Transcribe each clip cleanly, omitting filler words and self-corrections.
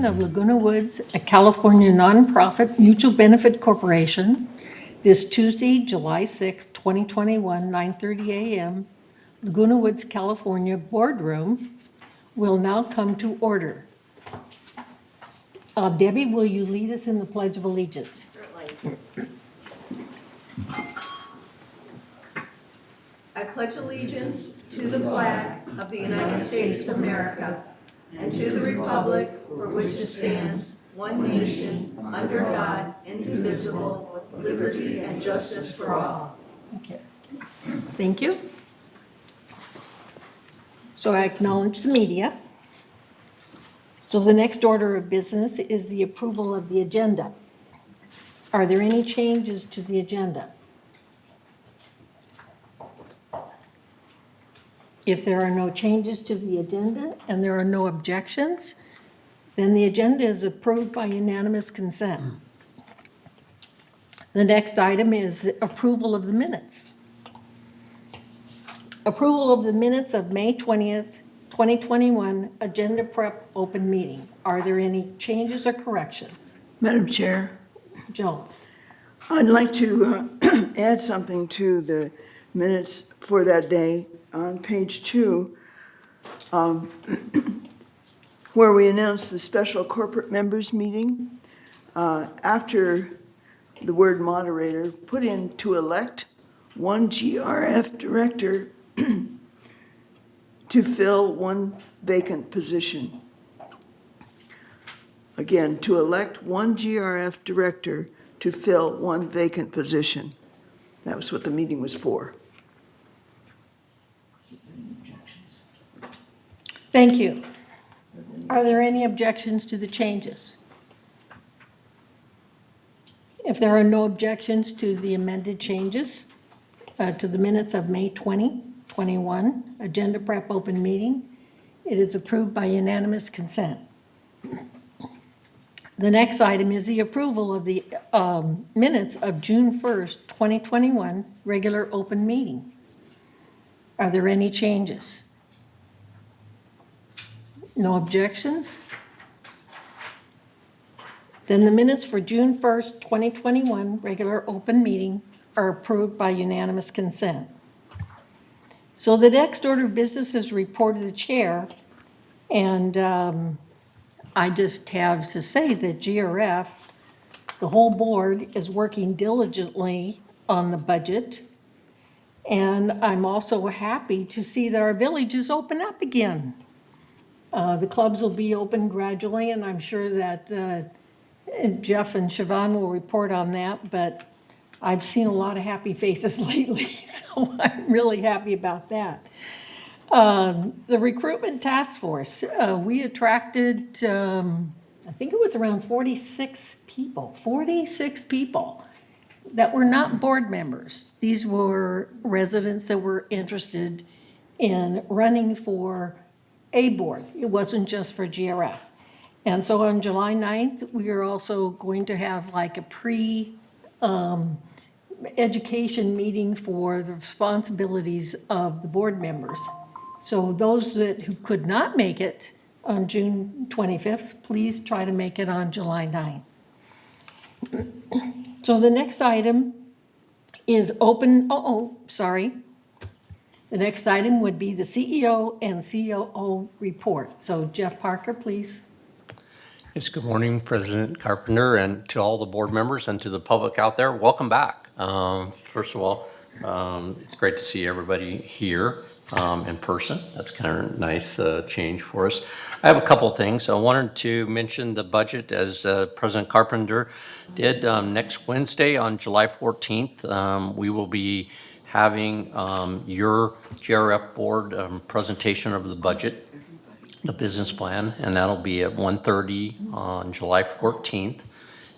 Chairman of Laguna Woods, a California nonprofit mutual benefit corporation, this Tuesday, July 6, 2021, 9:30 a.m., Laguna Woods, California boardroom will now come to order. Debbie, will you lead us in the Pledge of Allegiance? Certainly. I pledge allegiance to the flag of the United States of America and to the republic for which it stands, one nation, under God, indivisible, with liberty and justice for all. Okay. Thank you. So I acknowledge the media. So the next order of business is the approval of the agenda. Are there any changes to the agenda? If there are no changes to the agenda and there are no objections, then the agenda is approved by unanimous consent. The next item is the approval of the minutes. Approval of the minutes of May 20th, 2021, agenda prep open meeting. Are there any changes or corrections? Madam Chair, Joan? I'd like to add something to the minutes for that day on page 2, where we announced the special corporate members meeting. After the word moderator, put in to elect one GRF director to fill one vacant position. Again, to elect one GRF director to fill one vacant position. That was what the meeting was for. Thank you. Are there any objections to the changes? If there are no objections to the amended changes to the minutes of May 2021 agenda prep open meeting, it is approved by unanimous consent. The next item is the approval of the minutes of June 1st, 2021 regular open meeting. Are there any changes? No objections? Then the minutes for June 1st, 2021 regular open meeting are approved by unanimous consent. So the next order of business is report of the chair, and I just have to say that GRF, the whole board, is working diligently on the budget, and I'm also happy to see that our village is open up again. The clubs will be open gradually, and I'm sure that Jeff and Siobhan will report on that, but I've seen a lot of happy faces lately, so I'm really happy about that. The recruitment task force, we attracted, I think it was around 46 people that were not board members. These were residents that were interested in running for a board. It wasn't just for GRF. And so on July 9th, we are also going to have like a pre-education meeting for the responsibilities of the board members. So those who could not make it on June 25th, please try to make it on July 9th. So the next item is open, The next item would be the CEO and COO report. So Jeff Parker, please. Yes, good morning, President Carpenter, and to all the board members and to the public out there. Welcome back. First of all, it's great to see everybody here in person. That's kind of a nice change for us. I have a couple of things. I wanted to mention the budget, as President Carpenter did. Next Wednesday on July 14th, we will be having your GRF board presentation of the budget, the business plan, and that'll be at 1:30 on July 14th.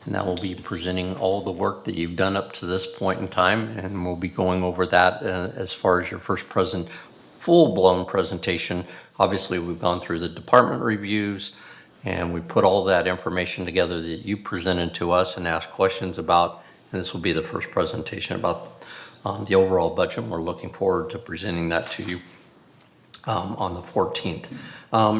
And that will be presenting all the work that you've done up to this point in time, and we'll be going over that as far as your first full-blown presentation. Obviously, we've gone through the department reviews, and we put all that information together that you presented to us and asked questions about, and this will be the first presentation about the overall budget. We're looking forward to presenting that to you. on the 14th.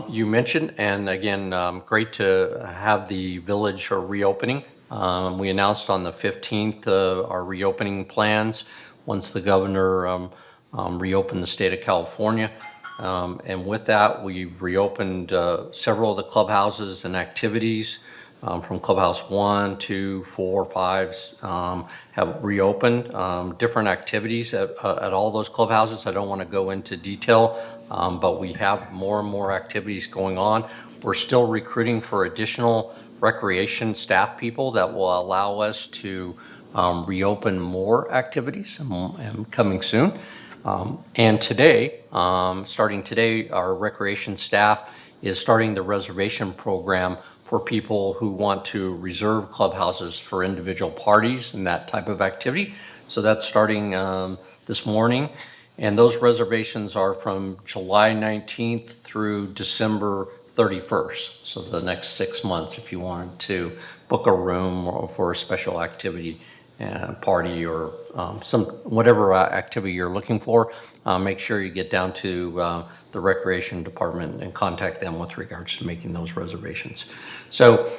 You mentioned, and again, great to have the village reopening. We announced on the 15th our reopening plans once the governor reopened the state of California. And with that, we reopened several of the clubhouses and activities from Clubhouse 1, 2, 4, 5 have reopened. Different activities at all those clubhouses. I don't want to go into detail, but we have more and more activities going on. We're still recruiting for additional recreation staff people that will allow us to reopen more activities and coming soon. And today, starting today, our recreation staff is starting the reservation program for people who want to reserve clubhouses for individual parties and that type of activity. So that's starting this morning. And those reservations are from July 19th through December 31st. So the next 6 months, if you wanted to book a room or for a special activity, party or whatever activity you're looking for, make sure you get down to the recreation department and contact them with regards to making those reservations. So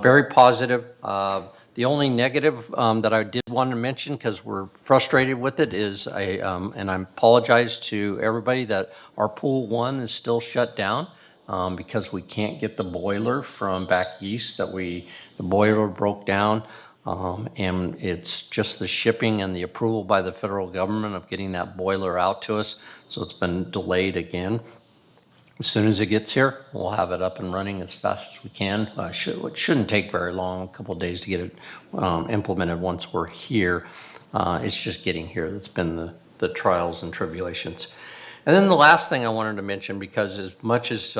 very positive. The only negative that I did want to mention, because we're frustrated with it, is and I apologize to everybody that our pool 1 is still shut down because we can't get the boiler from back east. The boiler broke down. And it's just the shipping and the approval by the federal government of getting that boiler out to us. So it's been delayed again. As soon as it gets here, we'll have it up and running as fast as we can. It shouldn't take very long, a couple of days to get it implemented once we're here. It's just getting here that's been the trials and tribulations. And then the last thing I wanted to mention, because as much as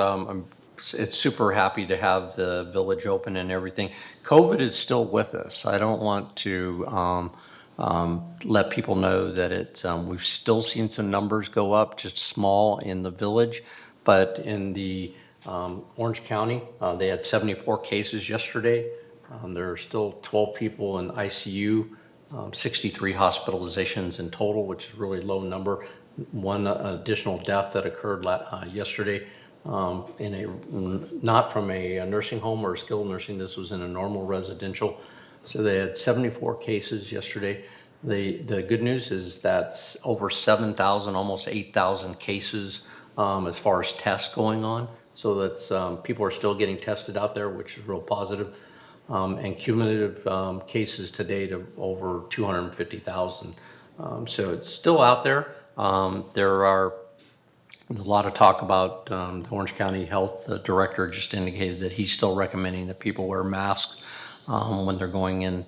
it's super happy to have the village open and everything, COVID is still with us. I don't want to let people know that we've still seen some numbers go up, just small in the village, but in the Orange County, they had 74 cases yesterday. There are still 12 people in ICU, 63 hospitalizations in total, which is a really low number. One additional death that occurred yesterday. Not from a nursing home or skilled nursing, this was in a normal residential. So they had 74 cases yesterday. The good news is that's over 7,000, almost 8,000 cases as far as tests going on. So that's people are still getting tested out there, which is real positive. And cumulative cases to date of over 250,000. So it's still out there. There are a lot of talk about the Orange County Health Director just indicated that he's still recommending that people wear masks when they're going in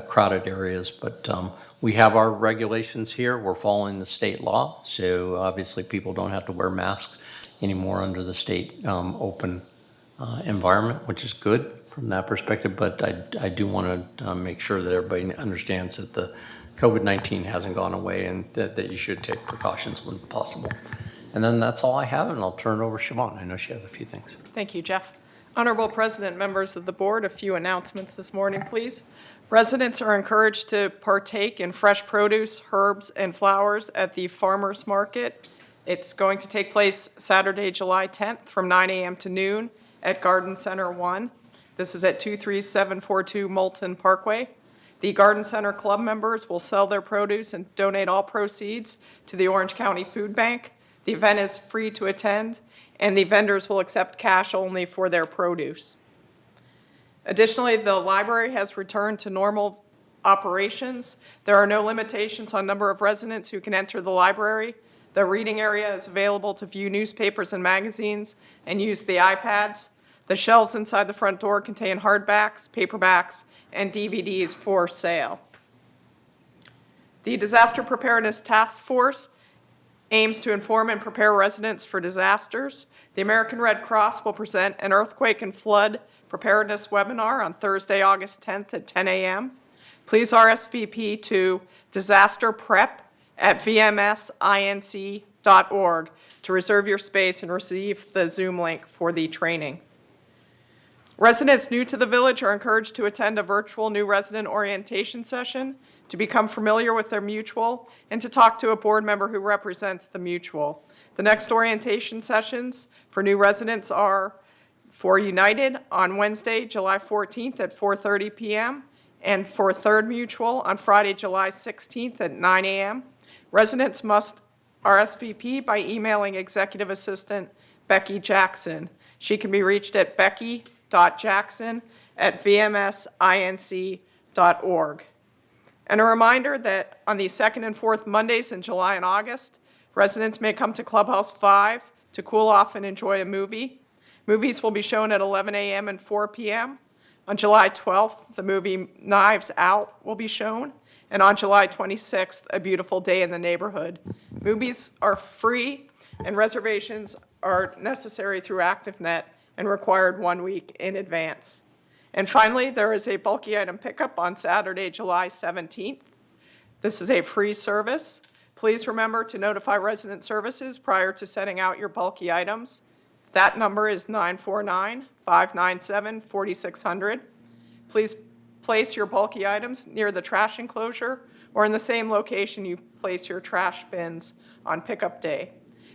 crowded areas. But we have our regulations here. We're following the state law. So obviously people don't have to wear masks anymore under the state open environment, which is good from that perspective. But I do want to make sure that everybody understands that the COVID-19 hasn't gone away and that you should take precautions when possible. And then that's all I have, and I'll turn it over to Siobhan. I know she has a few things. Thank you, Jeff. Honorable President, members of the board, a few announcements this morning, please. Residents are encouraged to partake in fresh produce, herbs, and flowers at the Farmers Market. It's going to take place Saturday, July 10th from 9 a.m. to noon at Garden Center 1. This is at 23742 Moulton Parkway. The Garden Center Club members will sell their produce and donate all proceeds to the Orange County Food Bank. The event is free to attend, and the vendors will accept cash only for their produce. Additionally, the library has returned to normal operations. There are no limitations on number of residents who can enter the library. The reading area is available to view newspapers and magazines and use the iPads. The shelves inside the front door contain hardbacks, paperbacks, and DVDs for sale. The Disaster Preparedness Task Force aims to inform and prepare residents for disasters. The American Red Cross will present an earthquake and flood preparedness webinar on Thursday, August 10th at 10 a.m. Please RSVP to disasterprep@vmsinc.org to reserve your space and receive the Zoom link for the training. Residents new to the village are encouraged to attend a virtual new resident orientation session to become familiar with their mutual, and to talk to a board member who represents the mutual. The next orientation sessions for new residents are for United on Wednesday, July 14th at 4:30 p.m., and for Third Mutual on Friday, July 16th at 9 a.m. Residents must RSVP by emailing Executive Assistant Becky Jackson. She can be reached at becky.jackson@vmsinc.org. And a reminder that on the second and fourth Mondays in July and August, residents may come to Clubhouse 5 to cool off and enjoy a movie. Movies will be shown at 11 a.m. and 4 p.m. On July 12th, the movie Knives Out will be shown. And on July 26th, A Beautiful Day in the Neighborhood. Movies are free, and reservations are necessary through ActiveNet and required 1 week in advance. And finally, there is a bulky item pickup on Saturday, July 17th. This is a free service. Please remember to notify resident services prior to setting out your bulky items. That number is 949-597-4600. Please place your bulky items near the trash enclosure or in the same location you place your trash bins on pickup day.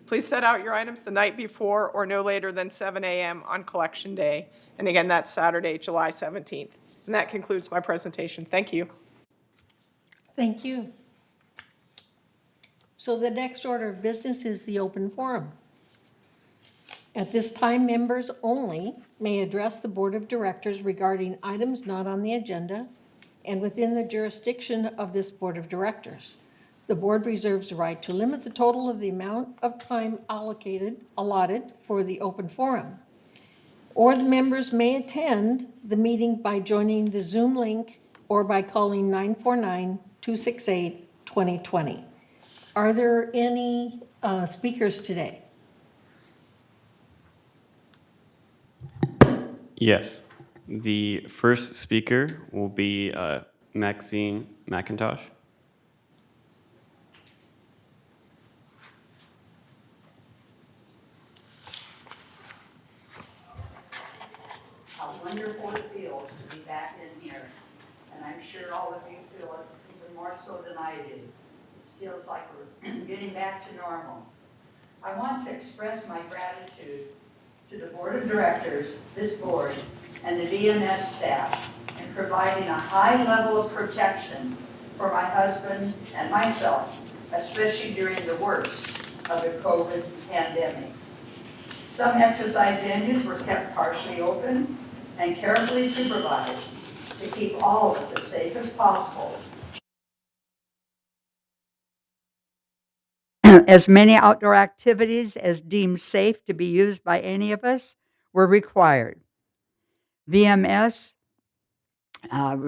Please set out your items the night before or no later than 7 a.m. on collection day. And again, that's Saturday, July 17th. And that concludes my presentation. Thank you. Thank you. So the next order of business is the open forum. At this time, members only may address the Board of Directors regarding items not on the agenda and within the jurisdiction of this Board of Directors. The board reserves the right to limit the total of the amount of time allotted for the open forum. Or the members may attend the meeting by joining the Zoom link or by calling 949-268-2020. Are there any speakers today? Yes. The first speaker will be Maxine McIntosh. How wonderful it feels to be back in here. And I'm sure all of you feel it even more so than I do. It feels like we're getting back to normal. I want to express my gratitude to the Board of Directors, this board, and the VMS staff in providing a high level of protection for my husband and myself, especially during the worst of the COVID pandemic. Some exercise venues were kept partially open and carefully supervised to keep all of us as safe as possible. As many outdoor activities as deemed safe to be used by any of us were required. VMS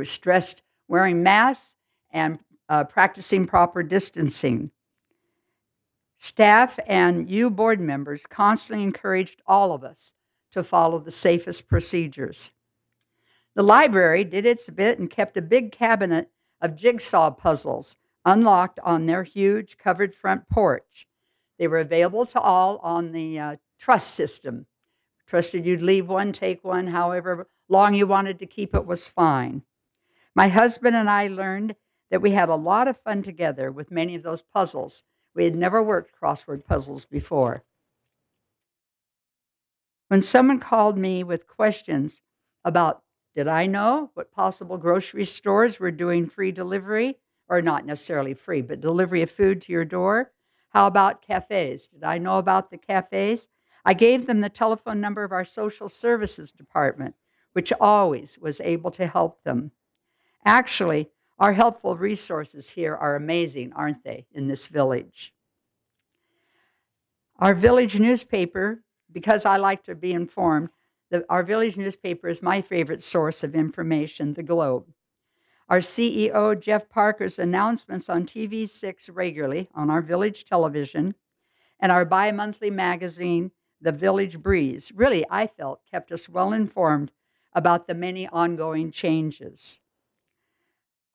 stressed wearing masks and practicing proper distancing. Staff and you board members constantly encouraged all of us to follow the safest procedures. The library did its bit and kept a big cabinet of jigsaw puzzles unlocked on their huge covered front porch. They were available to all on the trust system. Trusted you'd leave one, take one, however long you wanted to keep it was fine. My husband and I learned that we had a lot of fun together with many of those puzzles. We had never worked crossword puzzles before. When someone called me with questions about, did I know what possible grocery stores were doing free delivery, or not necessarily free, but delivery of food to your door? How about cafes? Did I know about the cafes? I gave them the telephone number of our social services department, which always was able to help them. Actually, our helpful resources here are amazing, aren't they, in this village? Our village newspaper, because I like to be informed, our village newspaper is my favorite source of information, the Globe. Our CEO, Jeff Parker's announcements on TV6 regularly on our village television, and our bi-monthly magazine, The Village Breeze, really, I felt, kept us well informed about the many ongoing changes.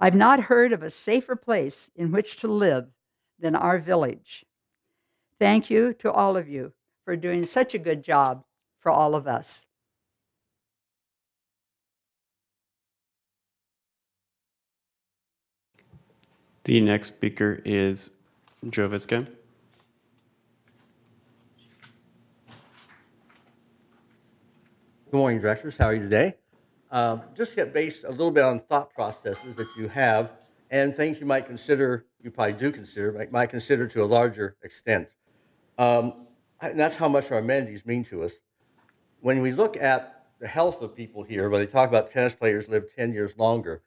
I've not heard of a safer place in which to live than our village. Thank you to all of you for doing such a good job for all of us. The next speaker is Joviska. Good morning, directors. How are you today? Just get based a little bit on thought processes that you have and things you might consider, you probably do consider, might consider to a larger extent. And that's how much our amenities mean to us. When we look at the health of people here, when they talk about tennis players live 10 years longer,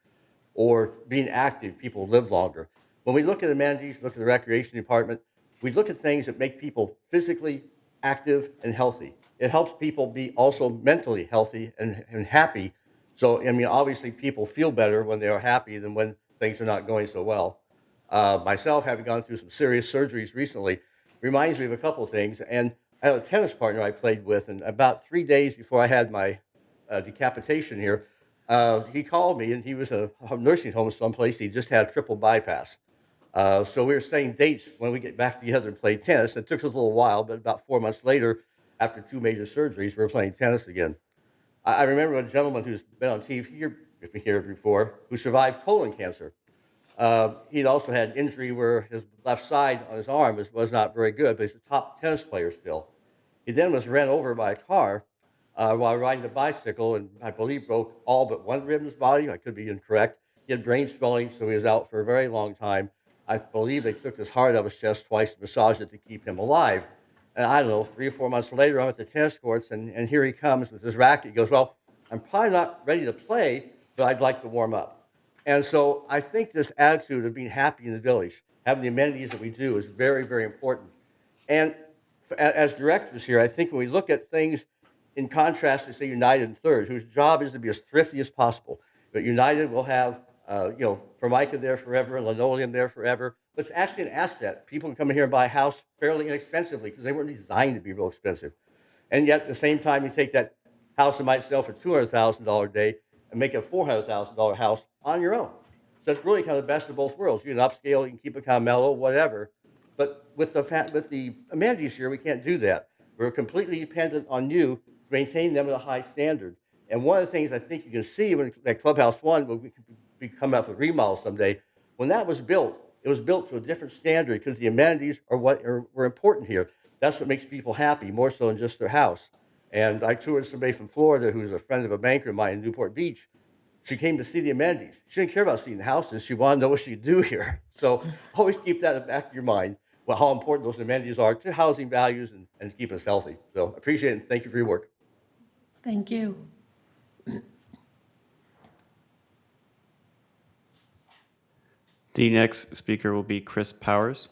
or being active, people live longer. When we look at amenities, look at the recreation department, we look at things that make people physically active and healthy. It helps people be also mentally healthy and happy. So, I mean, obviously people feel better when they are happy than when things are not going so well. Myself, having gone through some serious surgeries recently, reminds me of a couple of things. And I had a tennis partner I played with, and about 3 days before I had my decapitation here, he called me, and he was a nursing home someplace. He just had a triple bypass. So we were setting dates when we get back together and play tennis. It took us a little while, but about 4 months later, after 2 major surgeries, we were playing tennis again. I remember a gentleman who's been on TV here before, who survived colon cancer. He'd also had injury where his left side on his arm was not very good, but he's a top tennis player still. He then was ran over by a car while riding a bicycle, and I believe broke all but one rib in his body. I could be incorrect. He had brain swelling, so he was out for a very long time. I believe they took his heart out of his chest twice to massage it to keep him alive. And I don't know, 3 or 4 months later, I'm at the tennis courts, and here he comes with his racket. He goes, well, I'm probably not ready to play, but I'd like to warm up. And so I think this attitude of being happy in the village, having the amenities that we do, is very, very important. And as directors here, I think when we look at things in contrast to, say, United and Third, whose job is to be as thrifty as possible, but United will have, Formica there forever, linoleum there forever. But it's actually an asset. People can come in here and buy a house fairly inexpensively because they weren't designed to be real expensive. And yet, at the same time, you take that house that might sell for $200,000 a day and make it a $400,000 house on your own. So it's really kind of the best of both worlds. You can upscale, you can keep it kind of mellow, whatever. But with the amenities here, we can't do that. We're completely dependent on you to maintain them at a high standard. And one of the things I think you can see when that Clubhouse One will be coming up with remodels someday, when that was built, it was built to a different standard because the amenities were important here. That's what makes people happy, more so than just their house. And I toured somebody from Florida who's a friend of a banker of mine in Newport Beach. She came to see the amenities. She didn't care about seeing the houses. She wanted to know what she'd do here. So always keep that in the back of your mind, well, how important those amenities are to housing values and to keep us healthy. So appreciate it, and thank you for your work. Thank you. The next speaker will be Chris Powers.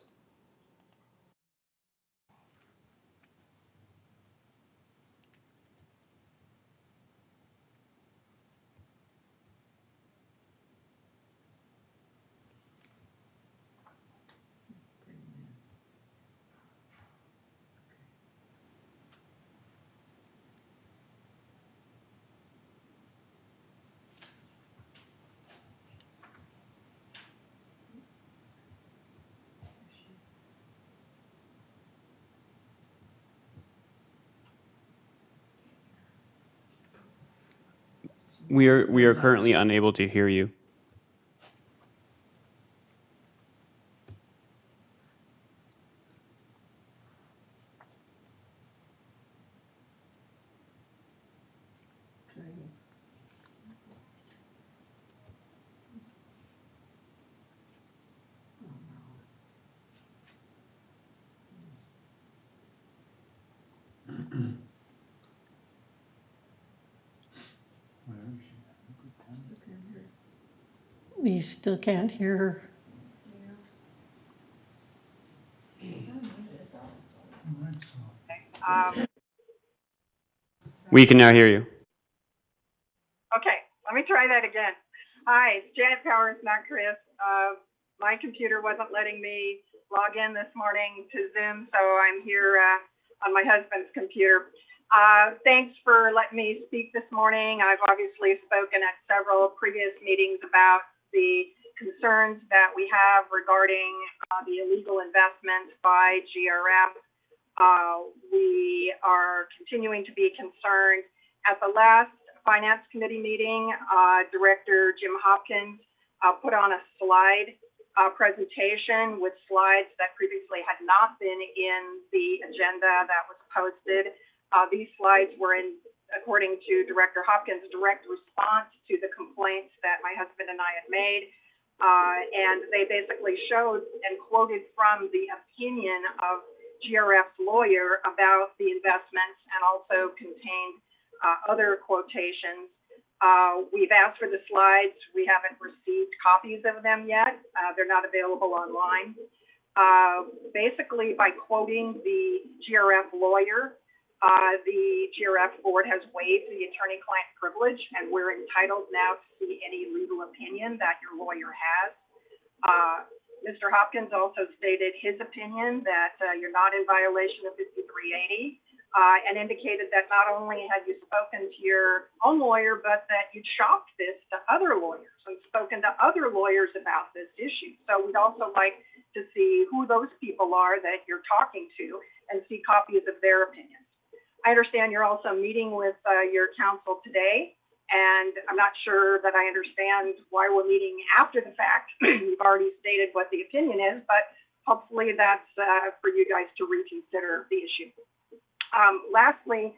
We are currently unable to hear you. We still can't hear her. We can now hear you. Okay, let me try that again. Hi, it's Janet Powers, not Chris. My computer wasn't letting me log in this morning to Zoom, so I'm here on my husband's computer. Thanks for letting me speak this morning. I've obviously spoken at several previous meetings about the concerns that we have regarding the illegal investments by GRF. We are continuing to be concerned. At the last Finance Committee meeting, Director Jim Hopkins put on a slide presentation with slides that previously had not been in the agenda that was posted. These slides were according to Director Hopkins, direct response to the complaints that my husband and I had made. And they basically showed and quoted from the opinion of GRF's lawyer about the investments, and also contained other quotations. We've asked for the slides. We haven't received copies of them yet. They're not available online. Basically, by quoting the GRF lawyer, the GRF board has waived the attorney-client privilege, and we're entitled now to see any legal opinion that your lawyer has. Mr. Hopkins also stated his opinion that you're not in violation of 5380, and indicated that not only had you spoken to your own lawyer, but that you'd shopped this to other lawyers and spoken to other lawyers about this issue. So we'd also like to see who those people are that you're talking to and see copies of their opinions. I understand you're also meeting with your counsel today, and I'm not sure that I understand why we're meeting after the fact. You've already stated what the opinion is, but hopefully that's for you guys to reconsider the issue. Lastly,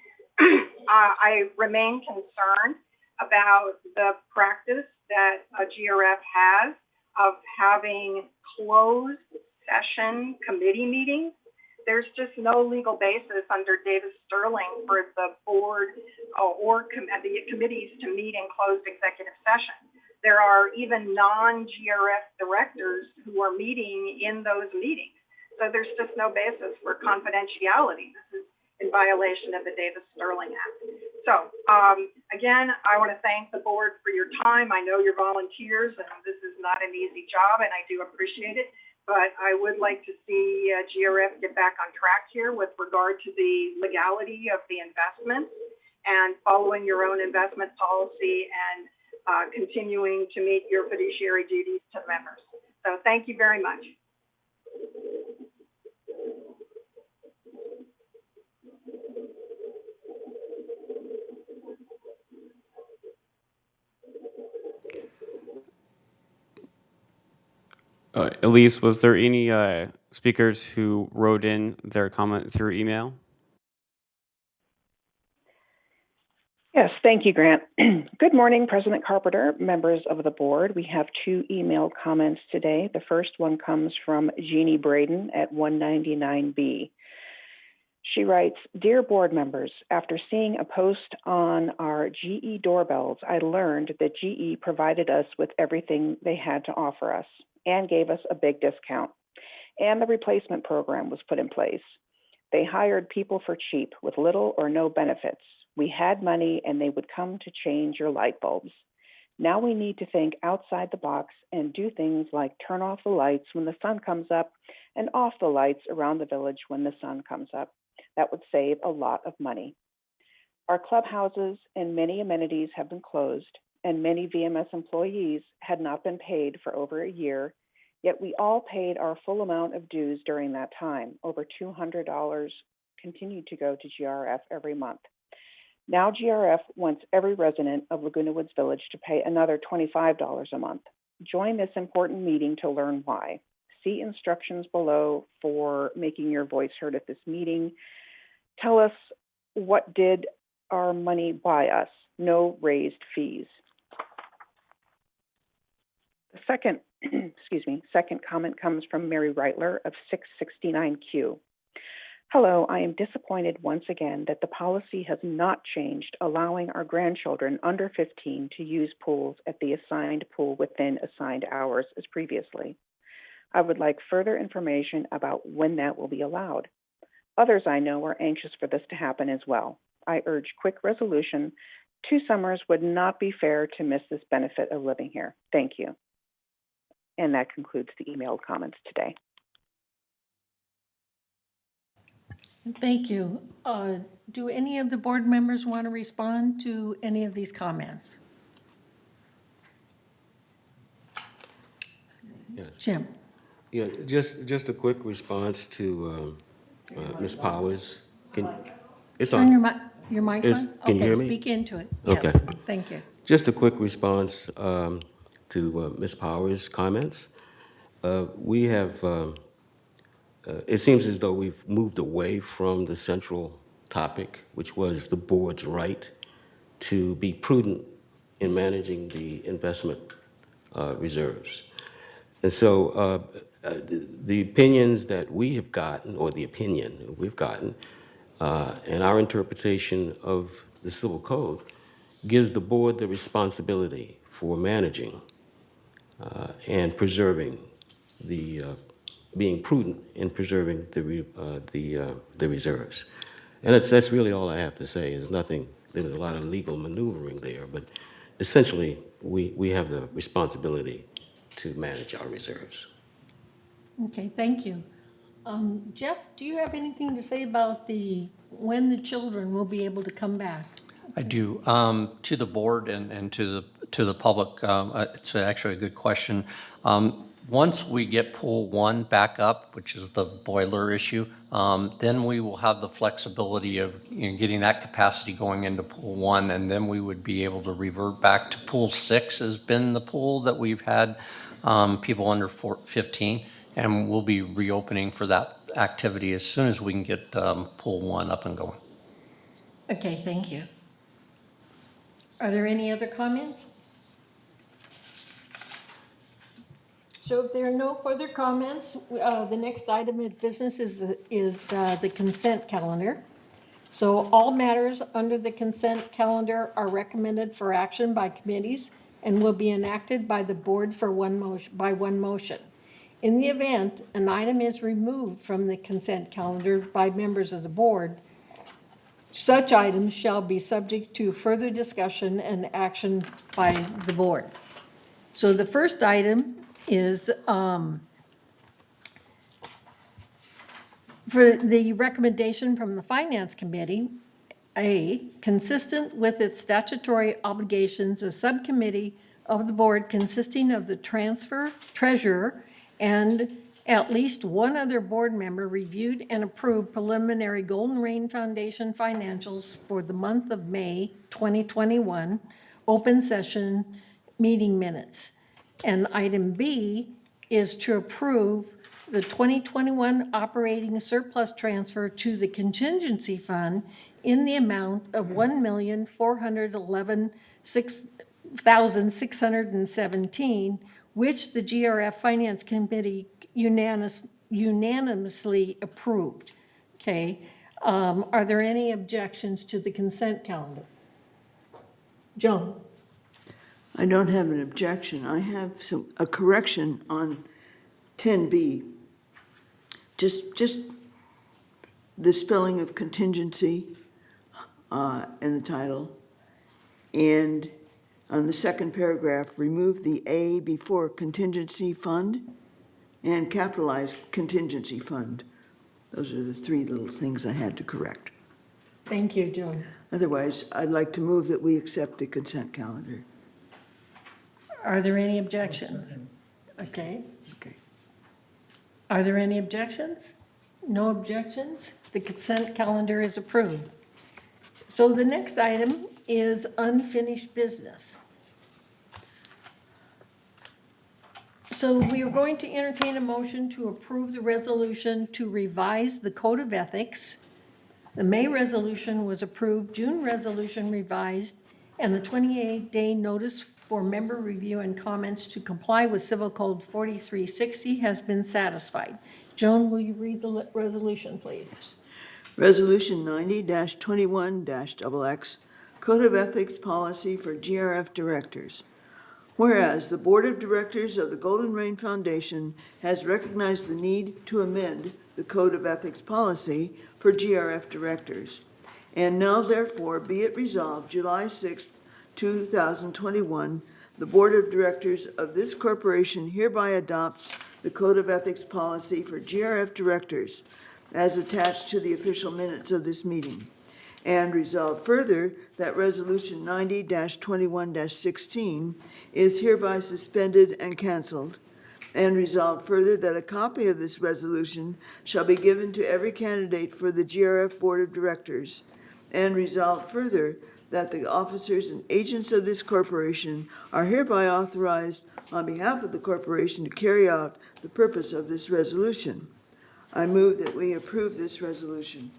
I remain concerned about the practice that GRF has of having closed session committee meetings. There's just no legal basis under Davis Sterling for the board or the committees to meet in closed executive session. There are even non-GRF directors who are meeting in those meetings. So there's just no basis for confidentiality. This is in violation of the Davis Sterling Act. So again, I want to thank the board for your time. I know you're volunteers, and this is not an easy job, and I do appreciate it. But I would like to see GRF get back on track here with regard to the legality of the investment and following your own investment policy and continuing to meet your fiduciary duties to members. So thank you very much. Elise, was there any speakers who wrote in their comment through email? Yes, thank you, Grant. Good morning, President Carpenter, members of the board. We have 2 email comments today. The first one comes from Jeannie Braden at 199B. She writes, "Dear board members, after seeing a post on our GE doorbells, I learned that GE provided us with everything they had to offer us and gave us a big discount. And the replacement program was put in place. They hired people for cheap with little or no benefits. We had money and they would come to change your light bulbs. Now we need to think outside the box and do things like turn off the lights when the sun comes up and off the lights around the village when the sun comes up. That would save a lot of money. Our clubhouses and many amenities have been closed, and many VMS employees had not been paid for over a year, yet we all paid our full amount of dues during that time. Over $200 continued to go to GRF every month. Now GRF wants every resident of Laguna Woods Village to pay another $25 a month. Join this important meeting to learn why. See instructions below for making your voice heard at this meeting. Tell us, what did our money buy us? No raised fees." The second, second comment comes from Mary Reitler of 669Q. "Hello, I am disappointed once again that the policy has not changed, allowing our grandchildren under 15 to use pools at the assigned pool within assigned hours as previously. I would like further information about when that will be allowed. Others I know are anxious for this to happen as well. I urge quick resolution. 2 summers would not be fair to miss this benefit of living here. Thank you." And that concludes the emailed comments today. Thank you. Do any of the board members want to respond to any of these comments? Yes. Jim? Yeah, just a quick response to Ms. Powers. It's Turn on. your mic's Is- on? can you hear me? Okay, speak into it. Okay. Yes, thank you. Just a quick response to Ms. Powers' comments. we have, it seems as though we've moved away from the central topic, which was the board's right to be prudent in managing the investment reserves. And so the opinions that we have gotten, or the opinion we've gotten, and our interpretation of the civil code gives the board the responsibility for managing and preserving being prudent in preserving the reserves. And that's really all I have to say. Is nothing. There was a lot of legal maneuvering there, but essentially we have the responsibility to manage our reserves. Okay, thank you. Jeff, do you have anything to say about when the children will be able to come back? I do. To the board and to the public, it's actually a good question. Once we get pool 1 back up, which is the boiler issue, then we will have the flexibility of getting that capacity going into pool 1, and then we would be able to revert back to pool 6 has been the pool that we've had people under 15, and we'll be reopening for that activity as soon as we can get pool 1 up and going. Okay, thank you. Are there any other comments? So if there are no further comments, the next item of business is the consent calendar. So all matters under the consent calendar are recommended for action by committees and will be enacted by the board by one motion. In the event an item is removed from the consent calendar by members of the board, such items shall be subject to further discussion and action by the board. So the first item is for the recommendation from the Finance Committee, consistent with its statutory obligations, a subcommittee of the board consisting of the treasurer, and at least one other board member reviewed and approved preliminary Golden Rain Foundation financials for the month of May 2021, open session meeting minutes. And item B is to approve the 2021 operating surplus transfer to the contingency fund in the amount of $1,411,617, which the GRF Finance Committee unanimously approved. Okay. Are there any objections to the consent calendar? Joan? I don't have an objection. I have a correction on 10B. Just the spelling of contingency in the title. And on the second paragraph, remove the A before contingency fund and capitalize contingency fund. Those are the three little things I had to correct. Thank you, Joan. Otherwise, I'd like to move that we accept the consent calendar. Are there any objections? Okay. Okay. Are there any objections? No objections? The consent calendar is approved. So the next item is unfinished business. So we are going to entertain a motion to approve the resolution to revise the Code of Ethics. The May resolution was approved, June resolution revised, and the 28-day notice for member review and comments to comply with Civil Code 4360 has been satisfied. Joan, will you read the resolution, please? Resolution 90-21-XX, Code of Ethics Policy for GRF Directors. Whereas the Board of Directors of the Golden Rain Foundation has recognized the need to amend the Code of Ethics Policy for GRF Directors. And now therefore be it resolved, July 6th, 2021, the Board of Directors of this corporation hereby adopts the Code of Ethics Policy for GRF Directors as attached to the official minutes of this meeting. And resolved further that Resolution 90-21-16 is hereby suspended and canceled. And resolved further that a copy of this resolution shall be given to every candidate for the GRF Board of Directors. And resolved further that the officers and agents of this corporation are hereby authorized on behalf of the corporation to carry out the purpose of this resolution. I move that we approve this resolution.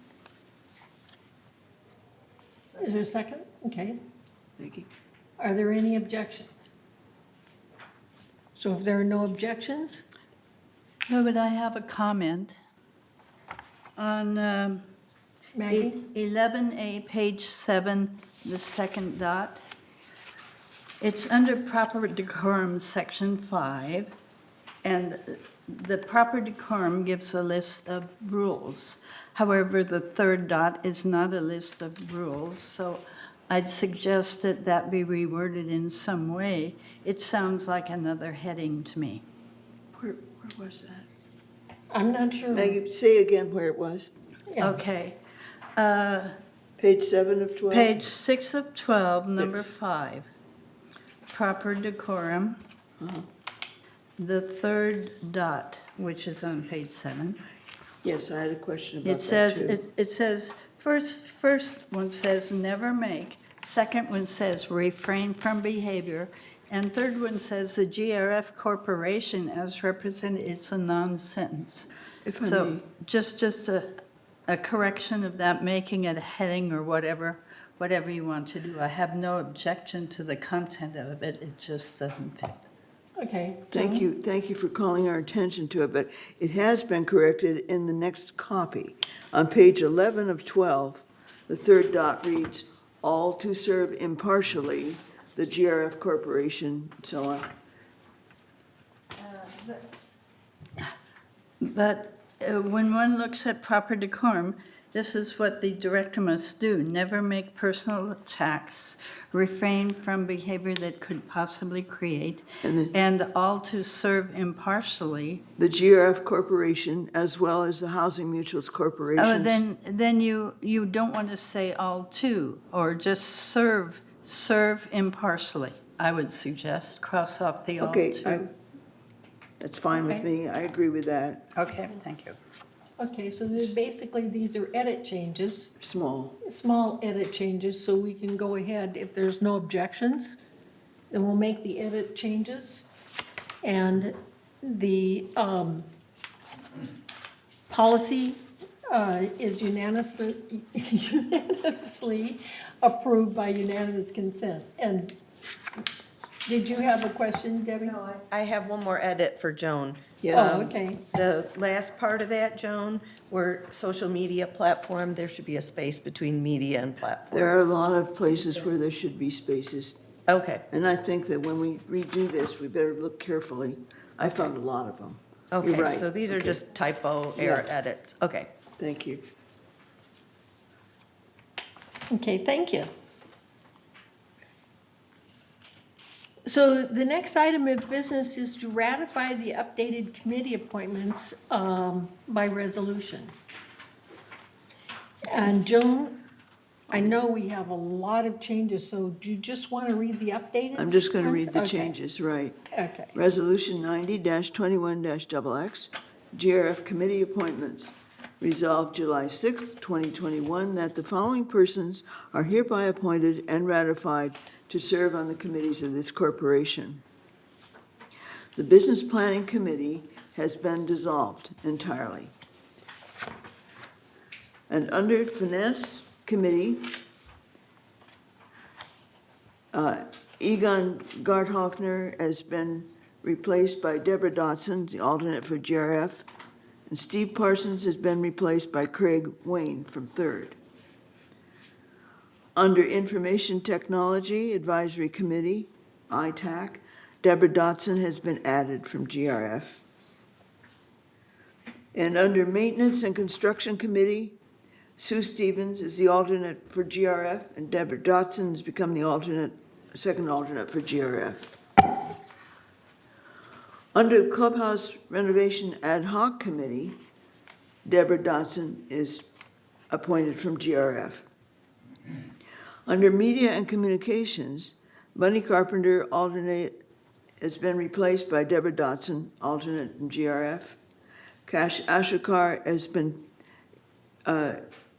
Is there a second? Okay. Thank you. Are there any objections? So if there are no objections, No, but I have a comment on Maggie? 11A, page 7, the second dot. It's under proper decorum, section 5, and the proper decorum gives a list of rules. However, the third dot is not a list of rules, so I'd suggest that that be reworded in some way. It sounds like another heading to me. Where was that? I'm not sure. Maggie, say again where it was. Yeah. Okay. Page 7 of 12? Page 6 of 12, number Six. 5. Proper decorum. The third dot, which is on page 7. Yes, I had a question about It that says, too. it says, first one says never make, second one says refrain from behavior, and third one says the GRF Corporation as represented, it's a non-sentence. If I may. So just a correction of that, making it a heading or whatever you want to do. I have no objection to the content of it, it just doesn't fit. Okay. Thank you for calling our attention to it, but it has been corrected in the next copy. On page 11 of 12, the third dot reads, "All to serve impartially, the GRF Corporation," and so on. But when one looks at proper decorum, this is what the director must do. Never make personal attacks, refrain from behavior that could possibly create, and all to serve impartially. The GRF Corporation, as well as the Housing Mutuals Corporation. Oh, then you don't want to say all to, or just serve impartially, I would suggest. Cross off the all Okay, to. that's fine with Okay. me. I agree with that. Okay, thank you. Okay, so basically, these are edit changes, Small. small edit changes, so we can go ahead, if there's no objections, then we'll make the edit changes. And the policy is unanimously approved by unanimous consent. And did you have a question, Debbie? No, I have one more edit for Joan. Yes. Oh, okay. The last part of that, Joan, where social media platform, there should be a space between media and platform. There are a lot of places where there should be spaces. Okay, And I think that when we redo this, we better look carefully. I found a lot of them. You're okay, right. so these are Okay. just typo error Yeah. edits. Okay. Thank you. Okay, thank you. So the next item of business is to ratify the updated committee appointments by resolution. And Joan, I know we have a lot of changes, so do you just want to read the updated? I'm just going to ones? read the Okay, changes, right. Okay. Resolution 90-21-XX, GRF Committee Appointments. Resolved July 6, 2021, that the following persons are hereby appointed and ratified to serve on the committees of this corporation. The Business Planning Committee has been dissolved entirely. And under Finance Committee, Egon Garthoffner has been replaced by Deborah Dotson, the alternate for GRF, and Steve Parsons has been replaced by Craig Wayne from 3rd. Under Information Technology Advisory Committee, ITAC, Deborah Dotson has been added from GRF. And under Maintenance and Construction Committee, Sue Stevens is the alternate for GRF, and Deborah Dotson has become the second alternate for GRF. Under the Clubhouse Renovation Ad Hoc Committee, Deborah Dotson is appointed from GRF. Under Media and Communications, Bunny Carpenter, alternate, has been replaced by Deborah Dotson, alternate from GRF. Kash Ashokar has been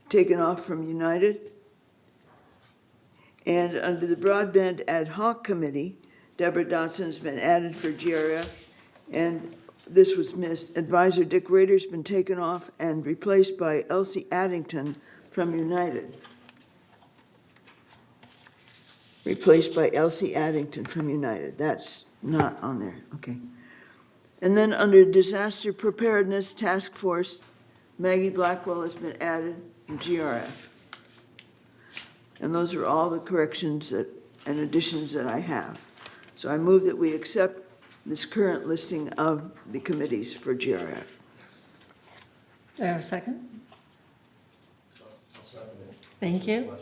taken off from United. And under the Broadband Ad Hoc Committee, Deborah Dotson has been added for GRF, and this was missed. Advisor Dick Rader's been taken off and replaced by Elsie Addington from United. Replaced by Elsie Addington from United. That's not on there, okay. And then under Disaster Preparedness Task Force, Maggie Blackwell has been added in GRF. And those are all the corrections and additions that I have. So I move that we accept this current listing of the committees for GRF. Do I have a second? Thank you.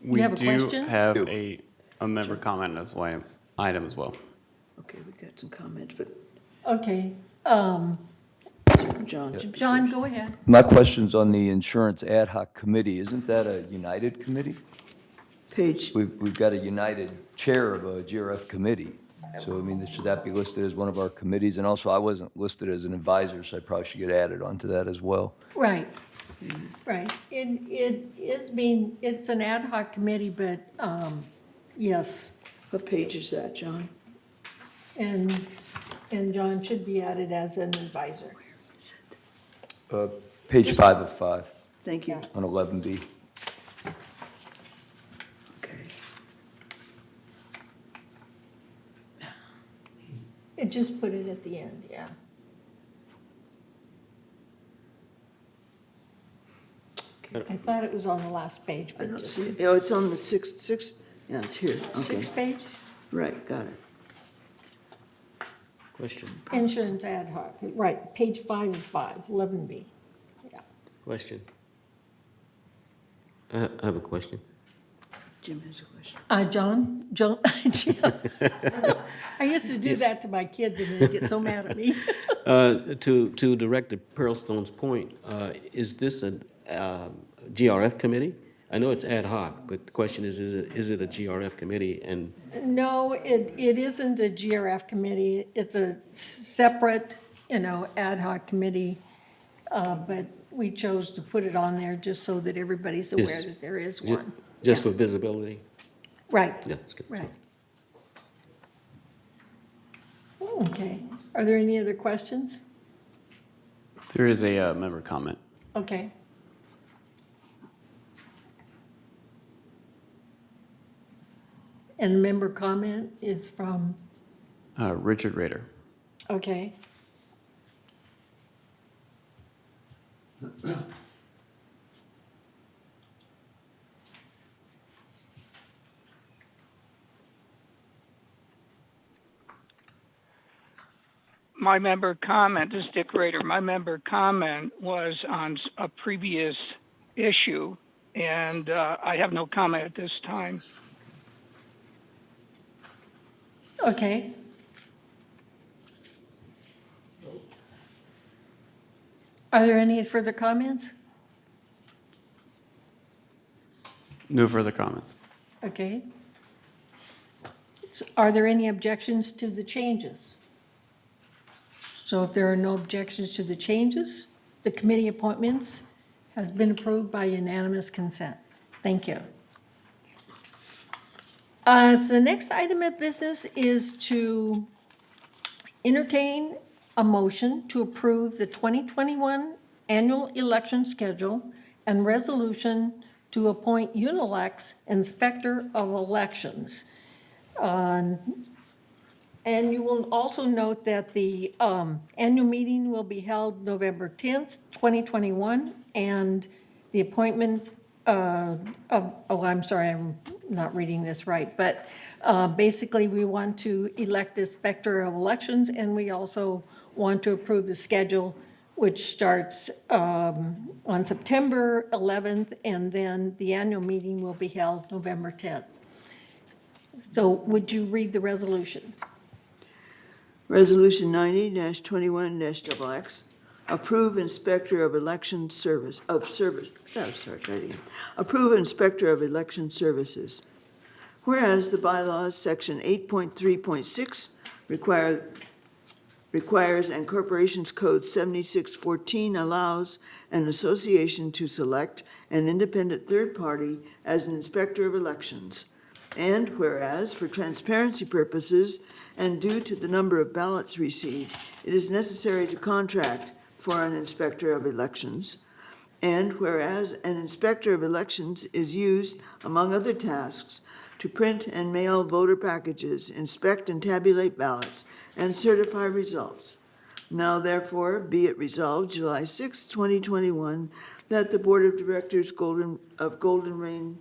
We have a do question? have a member comment as well, item as well. Okay, we've got some comments, but Okay, John. John, go ahead. My question's on the Insurance Ad Hoc Committee. Isn't that a United committee? Page, We've got a United chair of a GRF committee. So, I mean, should that be listed as one of our committees? And also, I wasn't listed as an advisor, so I probably should get added onto that as well. Right, right. It's an ad hoc committee, but, yes. what page is that, John? And John should be added as an advisor. Page 5 of 5 Thank you. Yeah. on 11B. Okay. It just put it at the end, yeah. I thought it was on the last page, I but don't just see it. Oh, it's on the sixth, yeah, it's here. Okay. sixth page, Right, got it. Question, insurance ad hoc, right, page 5 of 5, 11B. Yeah. question. I have a question. Jim has a question. John, I used to do that to my kids and they'd get so mad at me. To Director Pearlstone's point, is this a GRF committee? I know it's ad hoc, but the question is it a GRF committee? And No, it isn't a GRF committee. It's a separate, ad hoc committee. But we chose to put it on there just so that everybody's aware Yes. that there is ju- one. just Yeah. for visibility? Right, Yeah, that's good. right. Okay. Are there any other questions? There is a member comment. Okay. And the member comment is from, Richard Rader. okay. My member comment, this is Dick Rader, my member comment was on a previous issue, and I have no comment at this time. Okay. Are there any further comments? No further comments. Okay. Are there any objections to the changes? So if there are no objections to the changes, the committee appointments has been approved by unanimous consent. Thank you. The next item of business is to entertain a motion to approve the 2021 annual election schedule and resolution to appoint Unilex Inspector of Elections. And you will also note that the annual meeting will be held November 10th, 2021, and the appointment I'm sorry, I'm not reading this right, but basically we want to elect Inspector of Elections, and we also want to approve the schedule, which starts on September 11th, and then the annual meeting will be held November 10th. So would you read the resolution? Resolution 90-21-XX, approve Inspector of Election Service, approve Inspector of Election Services. Whereas the bylaws, section 8.3.6 requires and Corporations Code 7614 allows an association to select an independent third party as an inspector of elections. And whereas, for transparency purposes and due to the number of ballots received, it is necessary to contract for an inspector of elections. And whereas an inspector of elections is used, among other tasks, to print and mail voter packages, inspect and tabulate ballots, and certify results. Now therefore, be it resolved, July 6, 2021, that the Board of Directors of Golden Rain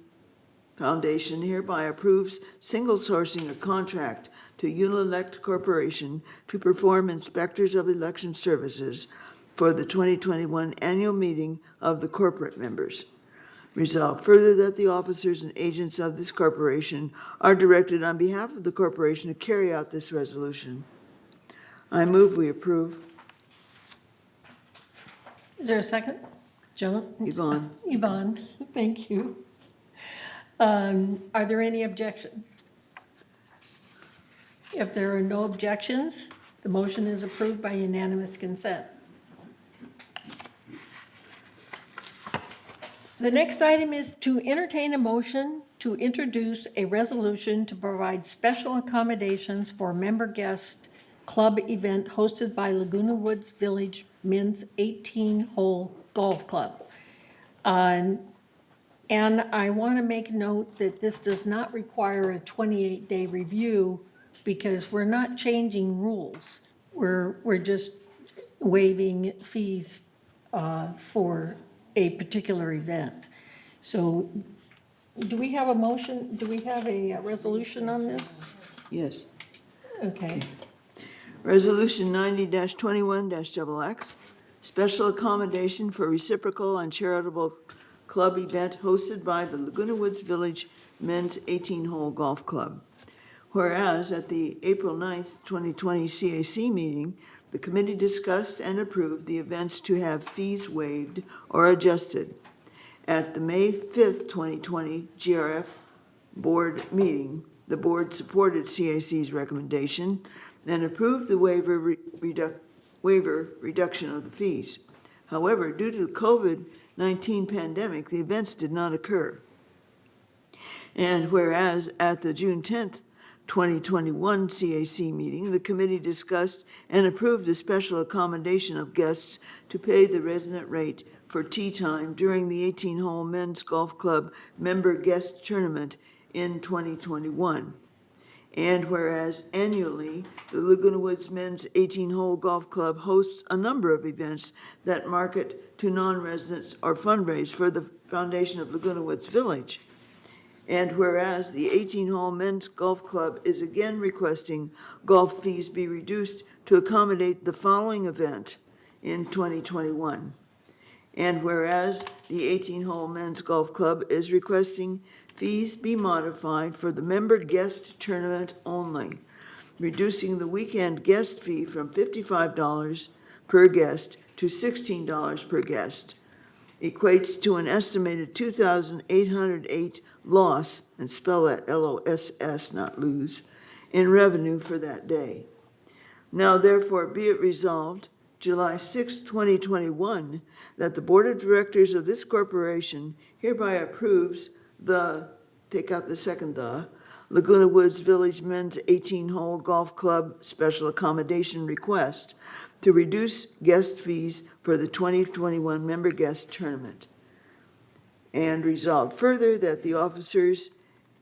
Foundation hereby approves single sourcing a contract to Unilect Corporation to perform inspectors of election services for the 2021 annual meeting of the corporate members. Resolved further that the officers and agents of this corporation are directed on behalf of the corporation to carry out this resolution. I move we approve. Is there a second? Joan? Yvonne. Yvonne, thank you. Are there any objections? If there are no objections, the motion is approved by unanimous consent. The next item is to entertain a motion to introduce a resolution to provide special accommodations for member guest club event hosted by Laguna Woods Village Men's 18-hole Golf Club. And I want to make note that this does not require a 28-day review because we're not changing rules. We're just waiving fees for a particular event. So do we have a motion? Do we have a resolution on this? Yes. Okay. Resolution 90-21-XX, special accommodation for reciprocal and charitable club event hosted by the Laguna Woods Village Men's 18-hole Golf Club. Whereas at the April 9th, 2020 CAC meeting, the committee discussed and approved the events to have fees waived or adjusted. At the May 5th, 2020 GRF board meeting, the board supported CAC's recommendation and approved the waiver reduction of the fees. However, due to the COVID-19 pandemic, the events did not occur. And whereas at the June 10th, 2021 CAC meeting, the committee discussed and approved a special accommodation of guests to pay the resident rate for tea time during the 18-hole Men's Golf Club member guest tournament in 2021. And whereas annually, the Laguna Woods Men's 18-hole Golf Club hosts a number of events that market to non-residents or fundraise for the foundation of Laguna Woods Village. And whereas the 18-hole Men's Golf Club is again requesting golf fees be reduced to accommodate the following event in 2021. And whereas the 18-hole Men's Golf Club is requesting fees be modified for the member guest tournament only, reducing the weekend guest fee from $55 per guest to $16 per guest, equates to an estimated 2,808 loss, and spell that L-O-S-S, not lose, in revenue for that day. Now therefore be it resolved, July 6, 2021, that the Board of Directors of this corporation hereby approves the, take out the second the, Laguna Woods Village Men's 18-hole Golf Club special accommodation request to reduce guest fees for the 2021 member guest tournament. And resolved further that the officers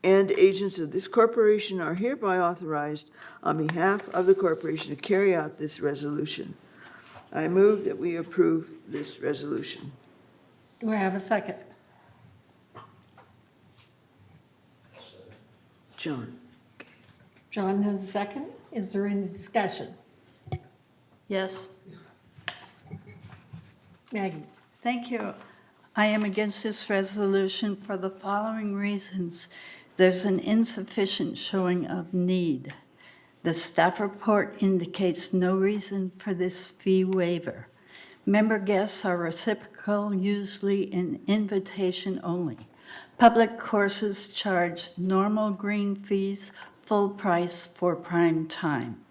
and agents of this corporation are hereby authorized on behalf of the corporation to carry out this resolution. I move that we approve this resolution. Do I have a second? John. John has a second. Is there any discussion? Yes. Maggie? Thank you. I am against this resolution for the following reasons. There's an insufficient showing of need. The staff report indicates no reason for this fee waiver. Member guests are reciprocal, usually in invitation only. Public courses charge normal green fees, full price for prime time.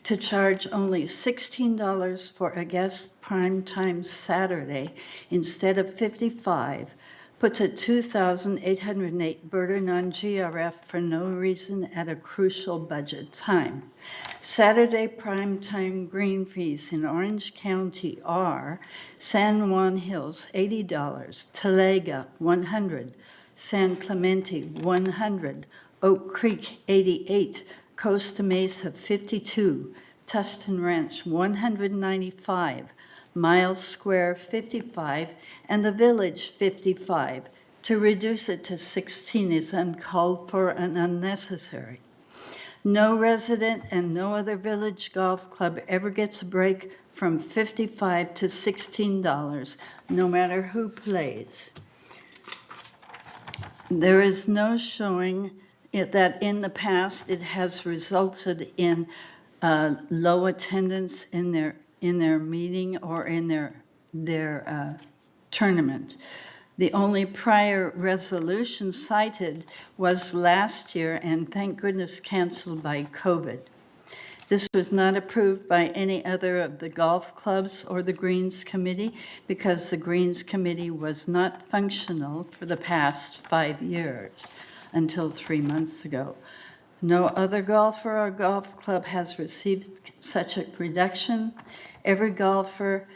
To charge only $16 for a guest prime time Saturday instead of $55, puts a 2,808 burden on GRF for no reason at a crucial budget time. Saturday primetime green fees in Orange County are San Juan Hills, $80, Talega, $100, San Clemente, $100, Oak Creek, $88, Costa Mesa, $52, Tustin Ranch, $195, Miles Square, $55, and the Village, $55. To reduce it to 16 is uncalled for and unnecessary. No resident and no other village golf club ever gets a break from $55 to $16, no matter who plays. There is no showing that in the past it has resulted in low attendance in their meeting or in their tournament. The only prior resolution cited was last year, and thank goodness canceled by COVID. This was not approved by any other of the golf clubs or the Greens Committee because the Greens Committee was not functional for the past 5 years until 3 months ago. No other golfer or golf club has received such a reduction. Every golfer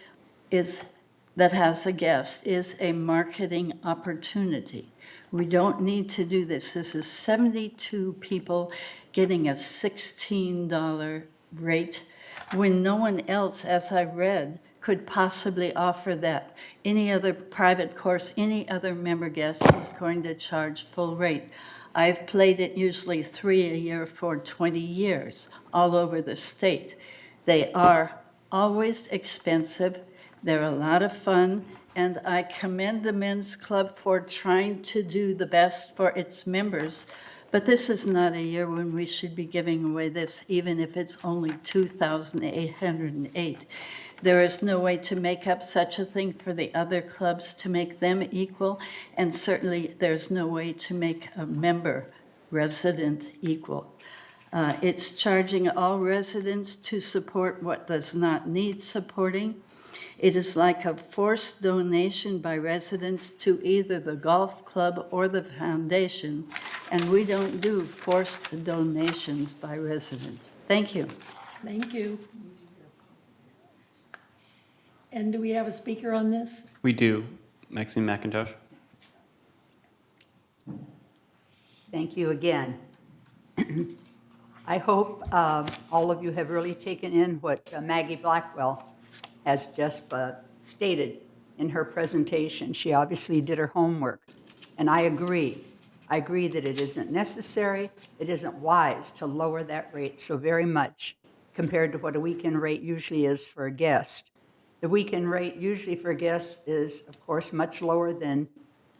that has a guest is a marketing opportunity. We don't need to do this. This is 72 people getting a $16 rate when no one else, as I read, could possibly offer that. Any other private course, any other member guest is going to charge full rate. I've played it usually 3 a year for 20 years all over the state. They are always expensive. They're a lot of fun, and I commend the men's club for trying to do the best for its members. But this is not a year when we should be giving away this, even if it's only 2,808. There is no way to make up such a thing for the other clubs to make them equal, and certainly there's no way to make a member resident equal. It's charging all residents to support what does not need supporting. It is like a forced donation by residents to either the golf club or the foundation, and we don't do forced donations by residents. Thank you. Thank you. And do we have a speaker on this? We do. Maxine McIntosh. Thank you again. I hope all of you have really taken in what Maggie Blackwell has just stated in her presentation. She obviously did her homework, and I agree. I agree that it isn't necessary, it isn't wise to lower that rate so very much compared to what a weekend rate usually is for a guest. The weekend rate usually for guests is, of course, much lower than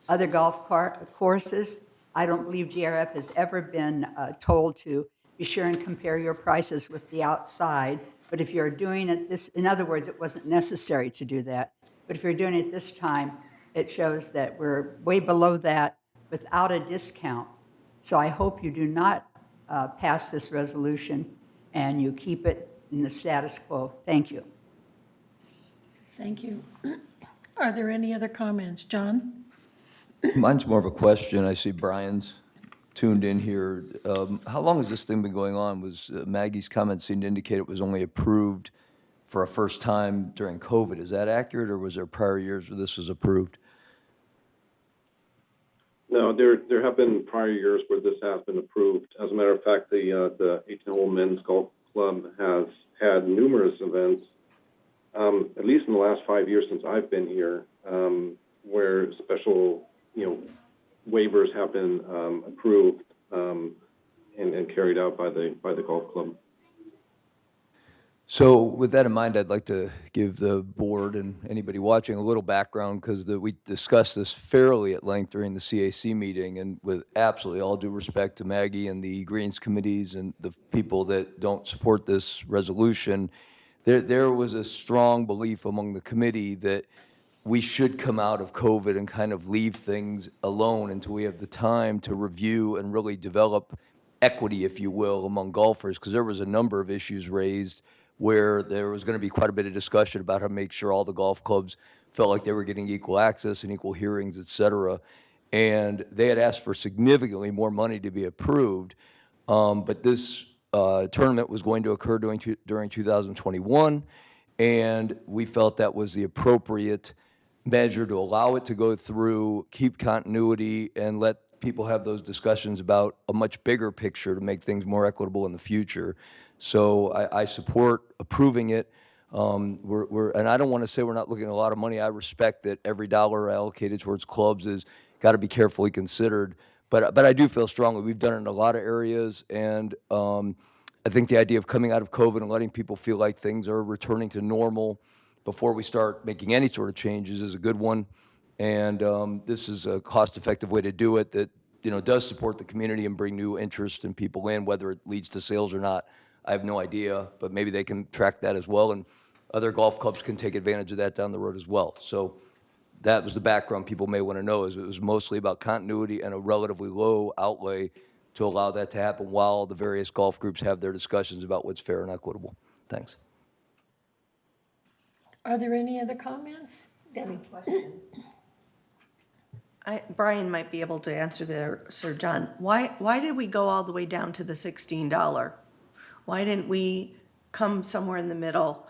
other golf courses. I don't believe GRF has ever been told to be sure and compare your prices with the outside. But if you're doing it in other words, it wasn't necessary to do that. But if you're doing it this time, it shows that we're way below that without a discount. So I hope you do not pass this resolution and you keep it in the status quo. Thank you. Thank you. Are there any other comments? John? Mine's more of a question. I see Brian's tuned in here. How long has this thing been going on? Was Maggie's comment seemed to indicate it was only approved for a first time during COVID. Is that accurate, or was there prior years where this was approved? No, there have been prior years where this has been approved. As a matter of fact, the 18-hole men's golf club has had numerous events, at least in the last 5 years since I've been here, where special, waivers have been approved and carried out by the golf club. So with that in mind, I'd like to give the board and anybody watching a little background, because we discussed this fairly at length during the CAC meeting, and with absolutely all due respect to Maggie and the Greens committees and the people that don't support this resolution, there was a strong belief among the committee that we should come out of COVID and kind of leave things alone until we have the time to review and really develop equity, if you will, among golfers, because there was a number of issues raised where there was going to be quite a bit of discussion about how to make sure all the golf clubs felt like they were getting equal access and equal hearings, et cetera. And they had asked for significantly more money to be approved. But this tournament was going to occur during 2021, and we felt that was the appropriate measure to allow it to go through, keep continuity, and let people have those discussions about a much bigger picture to make things more equitable in the future. So I support approving it. And I don't want to say we're not looking at a lot of money. I respect that every dollar allocated towards clubs is got to be carefully considered. But I do feel strongly. We've done it in a lot of areas, and I think the idea of coming out of COVID and letting people feel like things are returning to normal before we start making any sort of changes is a good one. And this is a cost-effective way to do it that does support the community and bring new interest and people in. Whether it leads to sales or not, I have no idea. But maybe they can track that as well, and other golf clubs can take advantage of that down the road as well. So that was the background people may want to know, is it was mostly about continuity and a relatively low outlay to allow that to happen while the various golf groups have their discussions about what's fair and equitable. Thanks. Are there any other comments? Debbie? Brian might be able to answer there, Sir John. Why did we go all the way down to the $16? Why didn't we come somewhere in the middle?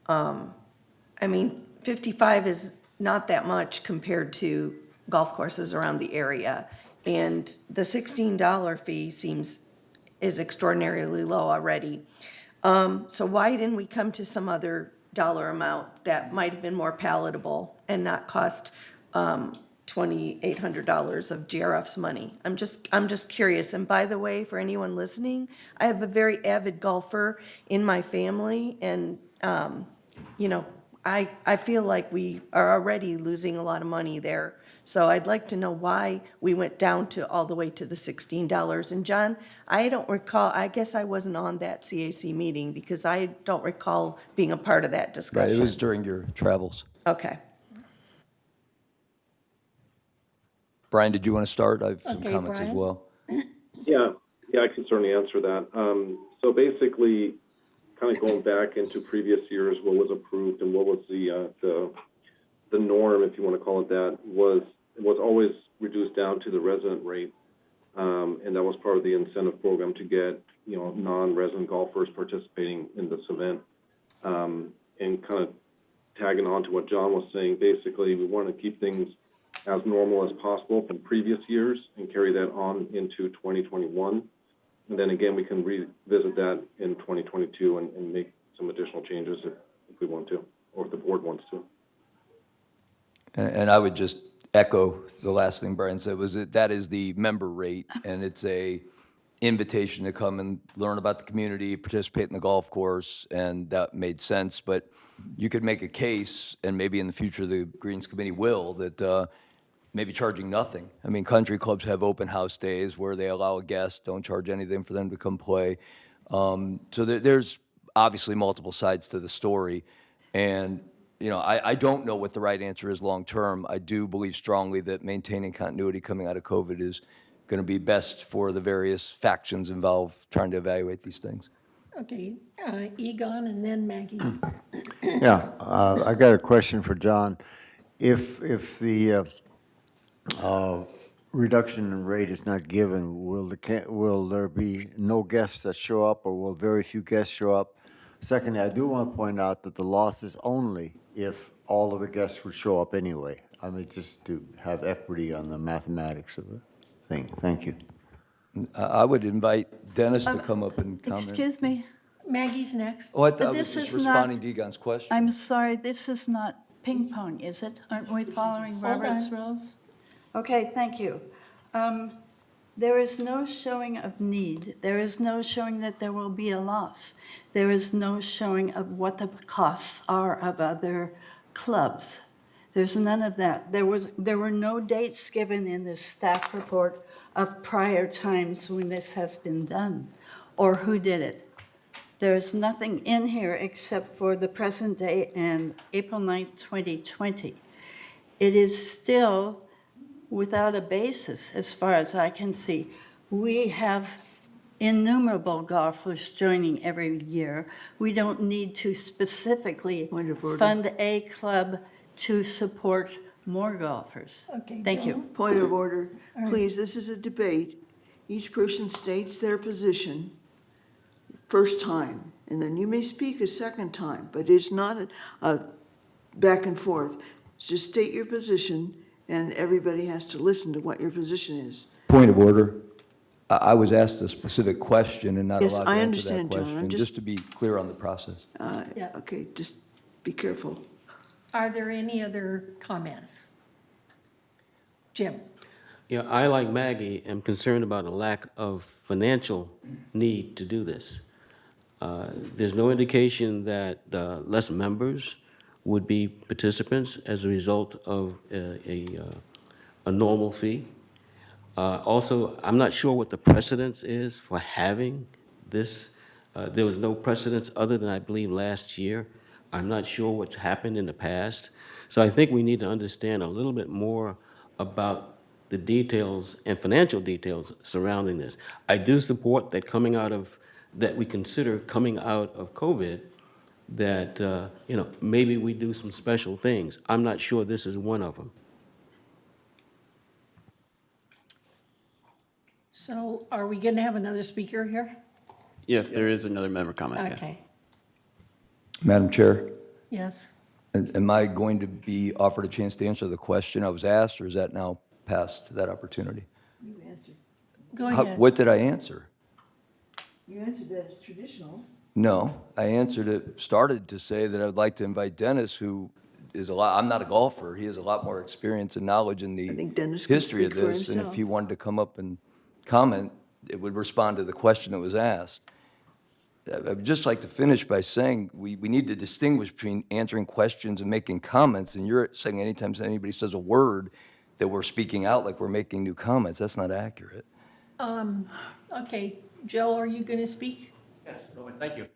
I mean, 55 is not that much compared to golf courses around the area. And the $16 fee is extraordinarily low already. So why didn't we come to some other dollar amount that might have been more palatable and not cost $2,800 of GRF's money? I'm just curious. And by the way, for anyone listening, I have a very avid golfer in my family, and I feel like we are already losing a lot of money there. So I'd like to know why we went down to all the way to the $16. And John, I don't recall, I guess I wasn't on that CAC meeting because I don't recall being a part of that discussion. Right, it was during your travels. Okay. Brian, did you want to start? I have some Okay, comments Brian. as well. Yeah, I can certainly answer that. So basically, kind of going back into previous years, what was approved and what was the norm, if you want to call it that, was always reduced down to the resident rate, and that was part of the incentive program to get non-resident golfers participating in this event. And kind of tagging on to what John was saying, basically we want to keep things as normal as possible from previous years and carry that on into 2021. And then again, we can revisit that in 2022 and make some additional changes if we want to, or if the board wants to. And I would just echo the last thing Brian said, was that is the member rate, and it's a invitation to come and learn about the community, participate in the golf course, and that made sense. But you could make a case, and maybe in the future the Greens Committee will, that maybe charging nothing. I mean, country clubs have open house days where they allow a guest, don't charge anything for them to come play. So there's obviously multiple sides to the story. And I don't know what the right answer is long term. I do believe strongly that maintaining continuity coming out of COVID is going to be best for the various factions involved trying to evaluate these things. Okay, Egon and then Maggie. Yeah, I got a question for John. If the reduction in rate is not given, will there be no guests that show up, or will very few guests show up? Secondly, I do want to point out that the loss is only if all of the guests would show up anyway. I mean, just to have equity on the mathematics of the thing. Thank you. I would invite Dennis to come up and comment. Excuse me. Maggie's next. Oh, I thought I was This just is responding not- to Egon's question. I'm sorry, this is not ping pong, is it? Aren't we following Hold Robert's on. rules? Okay, thank you. There is no showing of need. There is no showing that there will be a loss. There is no showing of what the costs are of other clubs. There's none of that. There were no dates given in the staff report of prior times when this has been done, or who did it. There's nothing in here except for the present day and April 9th, 2020. It is still without a basis, as far as I can see. We have innumerable golfers joining every year. We don't need to specifically fund a club to support more golfers. Okay, Thank you. Point of order. All right. Please, this is a debate. Each person states their position first time, and then you may speak a second time, but it's not a back and forth. Just state your position, and everybody has to listen to what your position is. Point of order. I was asked a specific question and not Yes, allowed to I answer that understand, John. I'm question, just- just to be clear on the process. Yes. Okay, just be careful. Are there any other comments? Jim? Yeah, I, like Maggie, am concerned about a lack of financial need to do this. There's no indication that less members would be participants as a result of a normal fee. Also, I'm not sure what the precedence is for having this. There was no precedence other than, I believe, last year. I'm not sure what's happened in the past. So I think we need to understand a little bit more about the details and financial details surrounding this. I do support that that we consider coming out of COVID, that, maybe we do some special things. I'm not sure this is one of them. So are we going to have another speaker here? Yes, there is another member comment, yes. Okay, Madam Chair, yes. am I going to be offered a chance to answer the question I was asked, or is that now past that opportunity? Go ahead. What did I answer? You answered that as traditional. No, I started to say that I would like to invite Dennis, who is I'm not a golfer. He has a lot more experience and knowledge in the think Dennis can history of speak for this. And if himself. he wanted to come up and comment, it would respond to the question that was asked. I would just like to finish by saying we need to distinguish between answering questions and making comments. And you're saying anytime anybody says a word that we're speaking out like we're making new comments. That's not accurate. Okay, Joe, are you going to speak? Yes, thank you.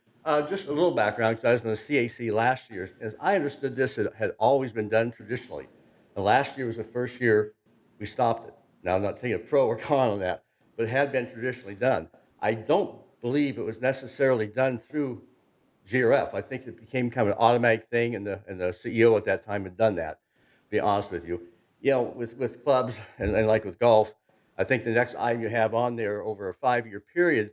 Just a little background, because I was in the CAC last year. As I understood this, it had always been done traditionally. And last year was the first year we stopped it. Now, I'm not taking a pro or con on that, but it had been traditionally done. I don't believe it was necessarily done through GRF. I think it became kind of an automatic thing, and the CEO at that time had done that, to be honest with you. With clubs and like with golf, I think the next item you have on there over a 5-year period,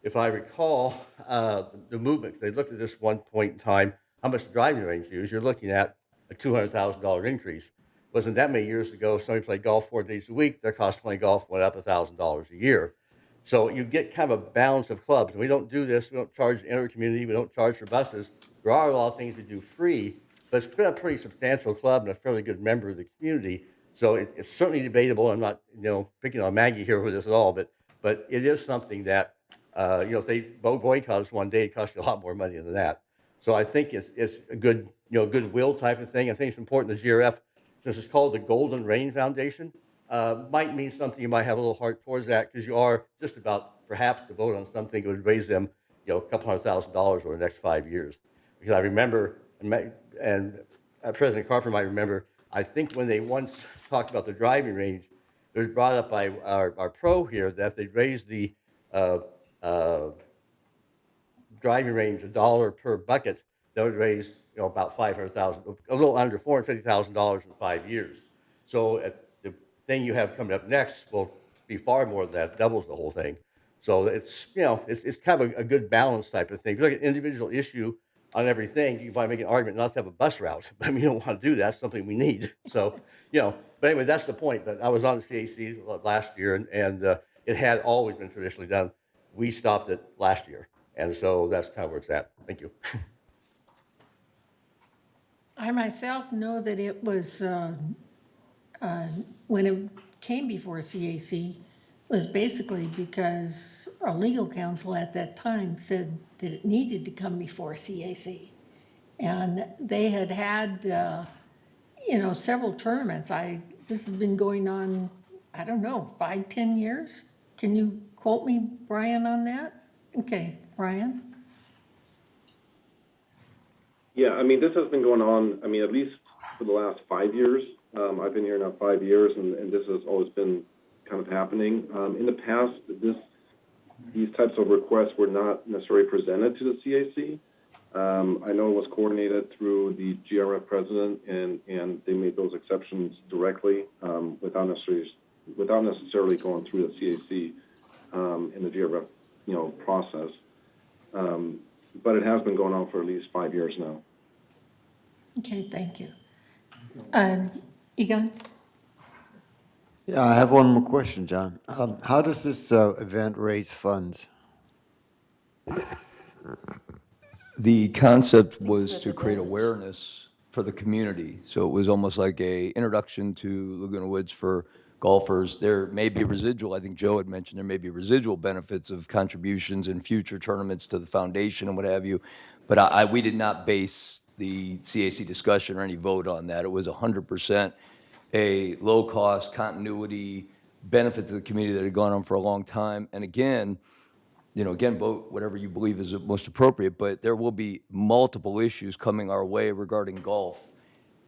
if I recall, the movement, they looked at this one point in time, how much the driving range used. You're looking at a $200,000 increase. It wasn't that many years ago, if somebody played golf 4 days a week, their cost of playing golf went up $1,000 a year. So you get kind of a balance of clubs. And we don't do this. We don't charge the inter-community. We don't charge for buses. There are a lot of things we do free, but it's been a pretty substantial club and a fairly good member of the community. So it's certainly debatable. I'm not, picking on Maggie here for this at all, but it is something that, if they boycott us one day, it costs you a lot more money than that. So I think it's a good, goodwill type of thing. I think it's important that GRF, since it's called the Golden Rain Foundation, might mean something. You might have a little heart towards that, because you are just about perhaps to vote on something that would raise them, a couple $100,000 over the next 5 years. Because I remember, and President Carpenter might remember, I think when they once talked about the driving range, it was brought up by our pro here that they raised the driving range $1 per bucket. That would raise, about $500,000, a little under $450,000 in 5 years. So the thing you have coming up next will be far more than that, doubles the whole thing. So it's, it's kind of a good balance type of thing. If you look at individual issue on everything, you might make an argument not to have a bus route. But I mean, you don't want to do that. It's something we need. So, but anyway, that's the point. But I was on the CAC last year, and it had always been traditionally done. We stopped it last year. And so that's kind of where it's at. Thank you. I myself know that it was, when it came before CAC, was basically because our legal counsel at that time said that it needed to come before CAC. And they had, several tournaments. This has been going on, I don't know, 5-10 years? Can you quote me, Brian, on that? Okay, Brian? Yeah, I mean, this has been going on, at least for the last 5 years. I've been here now 5 years, and this has always been kind of happening. In the past, these types of requests were not necessarily presented to the CAC. I know it was coordinated through the GRF president, and they made those exceptions directly without necessarily going through the CAC in the GRF process. But it has been going on for at least 5 years now. Okay, thank you. Egon? Yeah, I have one more question, John. How does this event raise funds? The concept was to create awareness for the community. So it was almost like a introduction to Laguna Woods for golfers. There may be residual, I think Joe had mentioned, there may be residual benefits of contributions in future tournaments to the foundation and what have you. But we did not base the CAC discussion or any vote on that. It was 100% a low-cost continuity benefit to the community that had gone on for a long time. And again, vote whatever you believe is most appropriate, but there will be multiple issues coming our way regarding golf.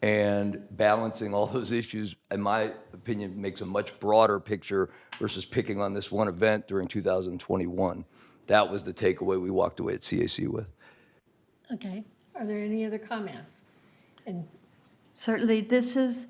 And balancing all those issues, in my opinion, makes a much broader picture versus picking on this one event during 2021. That was the takeaway we walked away at CAC with. Okay, are there any other comments? And Certainly, this is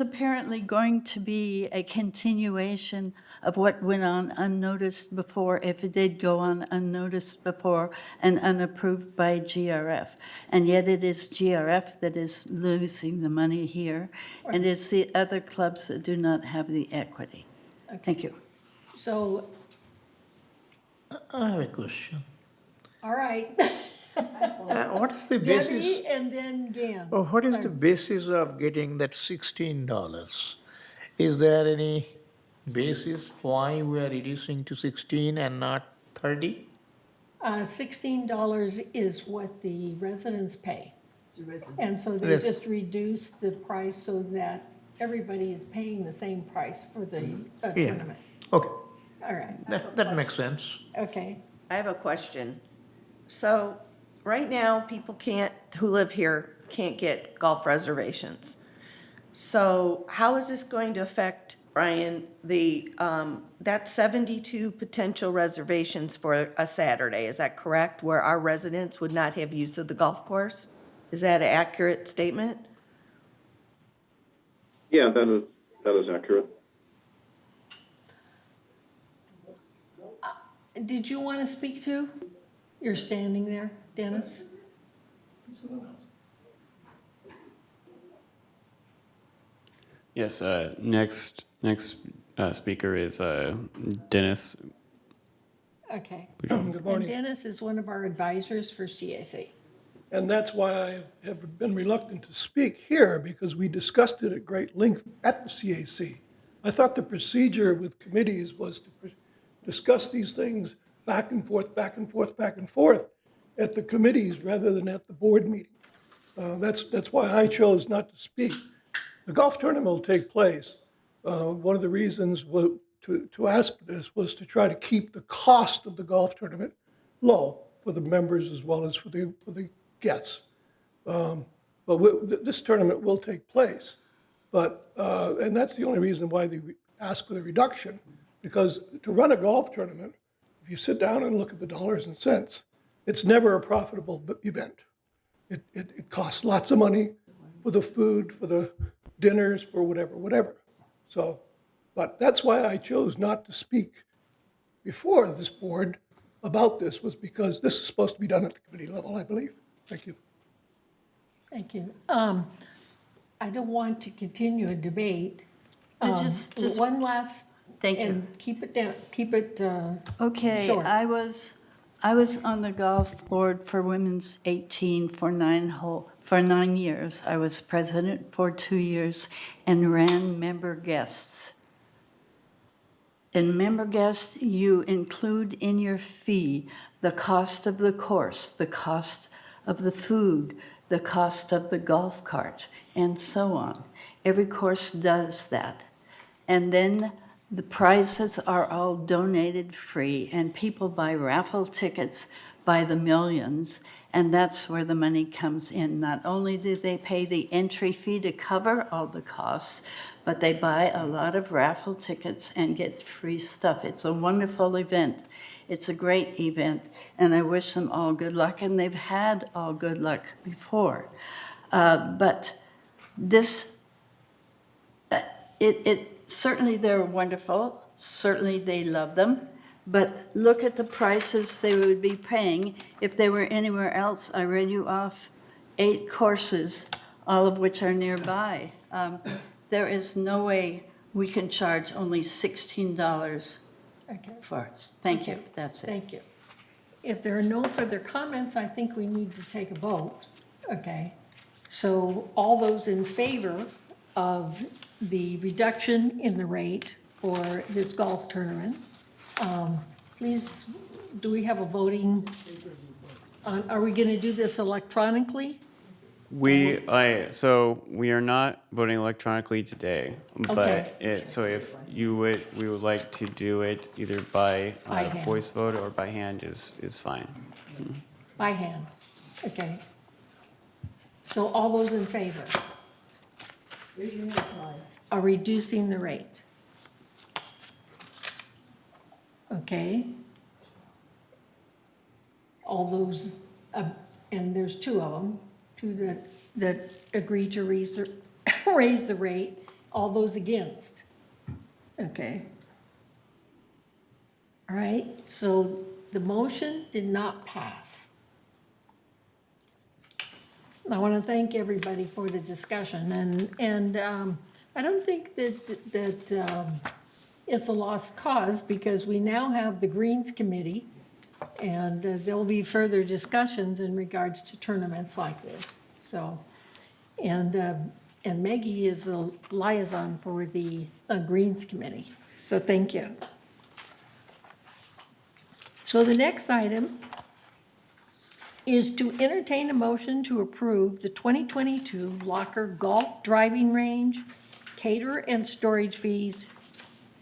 apparently going to be a continuation of what went on unnoticed before, if it did go on unnoticed before and unapproved by GRF. And yet it is GRF that is losing the money here, and it's the other clubs that do not have the equity. Okay. Thank you. So, I have a question. all right. What is the basis? Debbie and then Gan. What is the basis of getting that $16? Is there any basis why we are reducing to 16 and not 30? $16 is what the residents pay. And so they just reduced the price so that everybody is paying the same price for the tournament. Okay, All right, that makes sense. okay. I have a question. So, right now, people who live here can't get golf reservations. So how is this going to affect, Brian, that 72 potential reservations for a Saturday? Is that correct? Where our residents would not have use of the golf course? Is that an accurate statement? Yeah, that is accurate. Did you want to speak to? You're standing there, Dennis? Yes, next speaker is Dennis. Okay. Good morning. And Dennis is one of our advisors for CAC. And that's why I have been reluctant to speak here, because we discussed it at great length at the CAC. I thought the procedure with committees was to discuss these things back and forth, back and forth, back and forth at the committees rather than at the board meeting. That's why I chose not to speak. The golf tournament will take place. One of the reasons to ask this was to try to keep the cost of the golf tournament low for the members as well as for the guests. But this tournament will take place. And that's the only reason why they ask for the reduction, because to run a golf tournament, if you sit down and look at the dollars and cents, it's never a profitable event. It costs lots of money for the food, for the dinners, for whatever. So, but that's why I chose not to speak before this board about this, was because this is supposed to be done at the committee level, I believe. Thank you. Thank you. I don't want to continue a debate. Just one last. Thank you. And keep it down. Keep it. Okay, short. I was on the golf board for Women's 18 for 9 years. I was president for 2 years and ran member guests. In member guests, you include in your fee the cost of the course, the cost of the food, the cost of the golf cart, and so on. Every course does that. And then the prizes are all donated free, and people buy raffle tickets by the millions, and that's where the money comes in. Not only do they pay the entry fee to cover all the costs, but they buy a lot of raffle tickets and get free stuff. It's a wonderful event. It's a great event, and I wish them all good luck, and they've had all good luck before. But this, certainly they're wonderful, certainly they love them, but look at the prices they would be paying if they were anywhere else. I read you off 8 courses, all of which are nearby. There is no way we can charge only $16 for us. Thank you, that's it. Thank you. If there are no further comments, I think we need to take a vote, okay? So all those in favor of the reduction in the rate for this golf tournament, please, do we have a voting? Are we gonna do this electronically? So we are not voting electronically today, Okay. but so if we would like to do it either by By hand. voice vote or by hand is fine. By hand, okay. So all those in favor? Are reducing the rate? Okay. All those, and there's 2 of them, 2 that agree to raise the rate. All those against? Okay. All right, so the motion did not pass. I want to thank everybody for the discussion, and I don't think that it's a lost cause, because we now have the Greens Committee, and there'll be further discussions in regards to tournaments like this. So, and Maggie is the liaison for the Greens Committee, so thank you. So the next item is to entertain a motion to approve the 2022 Locker Golf Driving Range caterer and storage fees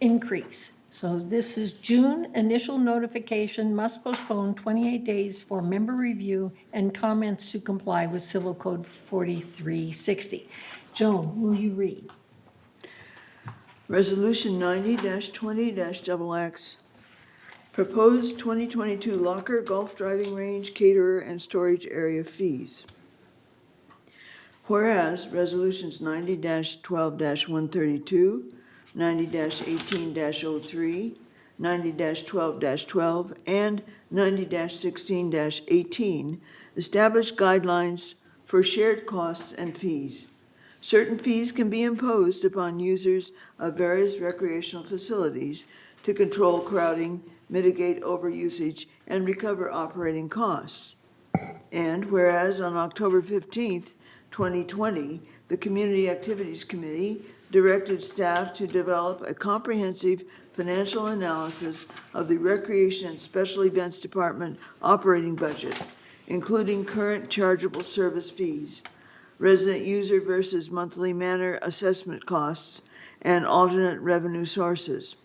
increase. So this is June. Initial notification must postpone 28 days for member review and comments to comply with Civil Code 4360. Joan, will you read? Resolution 90-20-XX. Proposed 2022 Locker Golf Driving Range Caterer and Storage Area Fees. Whereas Resolutions 90-12-132, 90-18-03, 90-12-12, and 90-16-18 establish guidelines for shared costs and fees. Certain fees can be imposed upon users of various recreational facilities to control crowding, mitigate overusage, and recover operating costs. And whereas on October 15th, 2020, the Community Activities Committee directed staff to develop a comprehensive financial analysis of the Recreation and Special Events Department operating budget, including current chargeable service fees, resident user versus monthly manor assessment costs, and alternate revenue sources.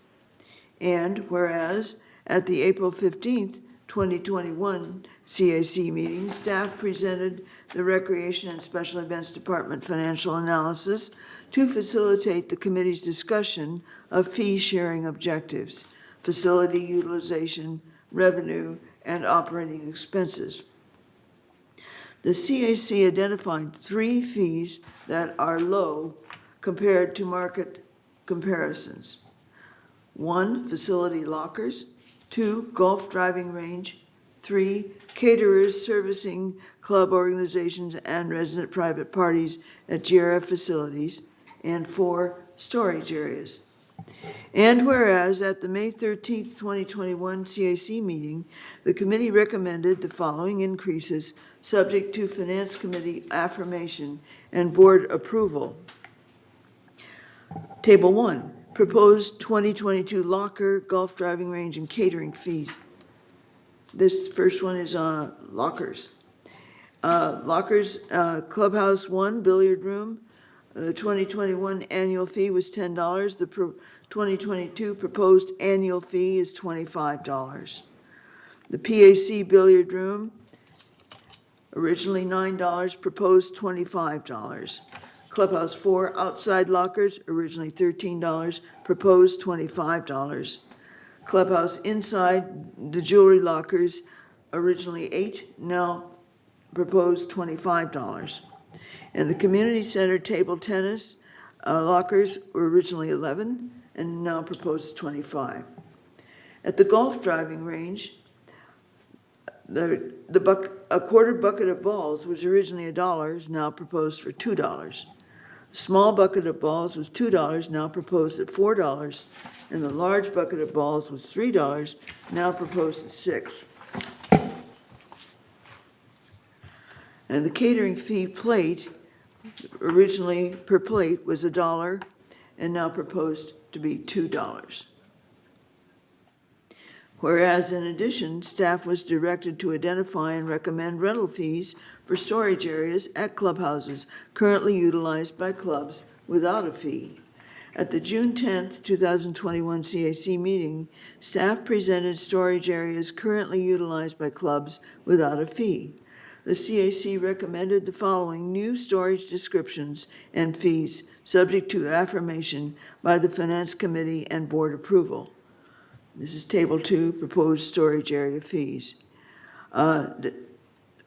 And whereas at the April 15th, 2021 CAC meeting, staff presented the Recreation and Special Events Department financial analysis to facilitate the committee's discussion of fee-sharing objectives, facility utilization, revenue, and operating expenses. The CAC identified 3 fees that are low compared to market comparisons. 1, facility lockers. 2, golf driving range. 3, caterers servicing club organizations and resident private parties at GRF facilities. And 4, storage areas. And whereas at the May 13th, 2021 CAC meeting, the committee recommended the following increases subject to Finance Committee affirmation and board approval. Table 1, proposed 2022 locker, golf driving range, and catering fees. This first one is lockers. Lockers, Clubhouse 1, billiard room. The 2021 annual fee was $10. The 2022 proposed annual fee is $25. The PAC billiard room, originally $9, proposed $25. Clubhouse 4 outside lockers, originally $13, proposed $25. Clubhouse inside the jewelry lockers, originally $8, now proposed $25. And the community center table tennis lockers were originally $11 and now proposed $25. At the golf driving range, a quarter bucket of balls was originally $1, is now proposed for $2. A small bucket of balls was $2, now proposed at $4, and the large bucket of balls was $3, now proposed at $6. And the catering fee plate, originally per plate was $1, and now proposed to be $2. Whereas in addition, staff was directed to identify and recommend rental fees for storage areas at clubhouses currently utilized by clubs without a fee. At the June 10th, 2021 CAC meeting, staff presented storage areas currently utilized by clubs without a fee. The CAC recommended the following new storage descriptions and fees, subject to affirmation by the Finance Committee and Board approval. This is Table 2, proposed storage area fees. For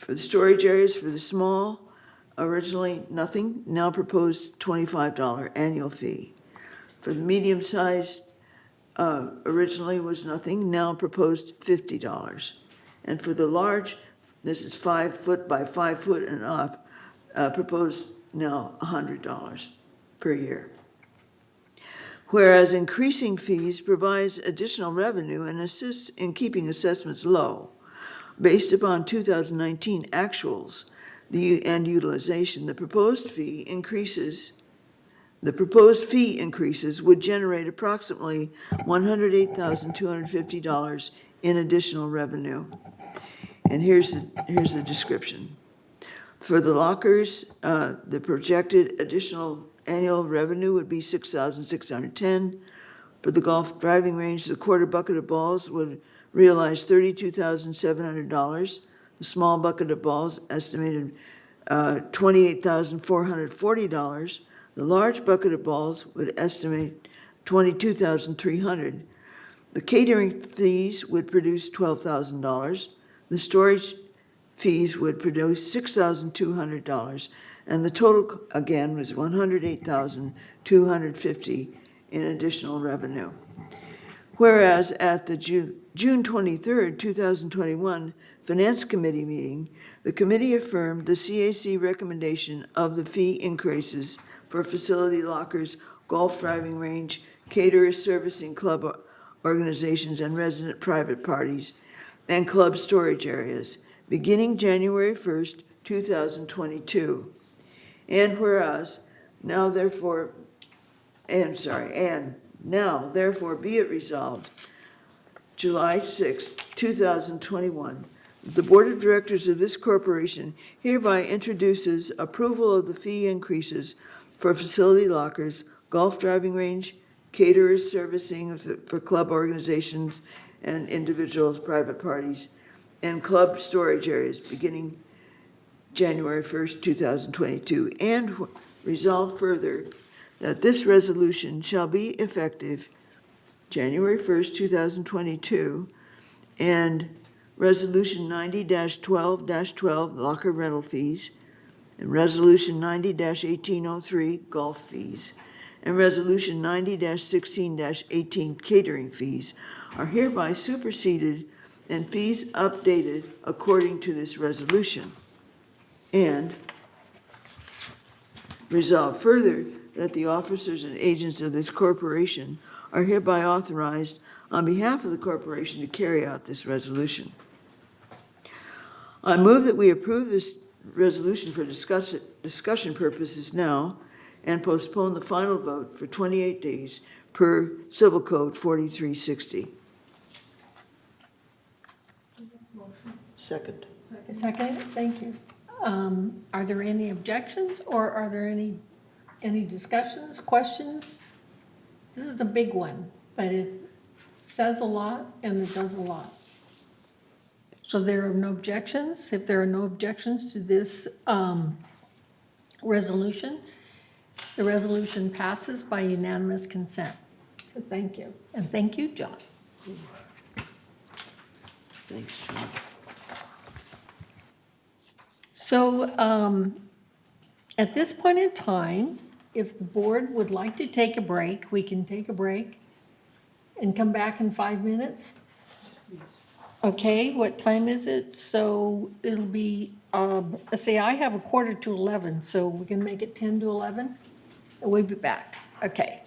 the storage areas for the small, originally nothing, now proposed $25 annual fee. For the medium-sized, originally was nothing, now proposed $50. And for the large, this is 5 foot by 5 foot and up, proposed now $100 per year. Whereas increasing fees provides additional revenue and assists in keeping assessments low. Based upon 2019 actuals and utilization, the proposed fee increases would generate approximately $108,250 in additional revenue. And here's the description. For the lockers, the projected additional annual revenue would be $6,610. For the golf driving range, the quarter bucket of balls would realize $32,700. The small bucket of balls estimated $28,440. The large bucket of balls would estimate $22,300. The catering fees would produce $12,000. The storage fees would produce $6,200. And the total, again, was $108,250 in additional revenue. Whereas at the June 23rd, 2021 Finance Committee meeting, the committee affirmed the CAC recommendation of the fee increases for facility lockers, golf driving range, caterers servicing club organizations and resident private parties, and club storage areas, beginning January 1st, 2022. And whereas, now therefore be it resolved, July 6, 2021, the Board of Directors of this corporation hereby introduces approval of the fee increases for facility lockers, golf driving range, caterers servicing for club organizations and individuals, private parties, and club storage areas beginning January 1st, 2022, and resolve further that this resolution shall be effective January 1st, 2022, and Resolution 90-12-12, locker rental fees, and Resolution 90-1803, golf fees, and Resolution 90-16-18, catering fees, are hereby superseded and fees updated according to this resolution. And resolve further that the officers and agents of this corporation are hereby authorized on behalf of the corporation to carry out this resolution. I move that we approve this resolution for discussion purposes now and postpone the final vote for 28 days per Civil Code 4360. Second. Second, thank you. Are there any objections or are there any discussions, questions? This is a big one, but it says a lot and it does a lot. So there are no objections. If there are no objections to this resolution, The resolution passes by unanimous consent. So thank you. And thank you, John. Thanks, Sean. So at this point in time, if the board would like to take a break, we can take a break and come back in 5 minutes. Okay, what time is it? So it'll be, let's say I have 11:45, so we can make it 10 to 11? And we'll be back. Okay.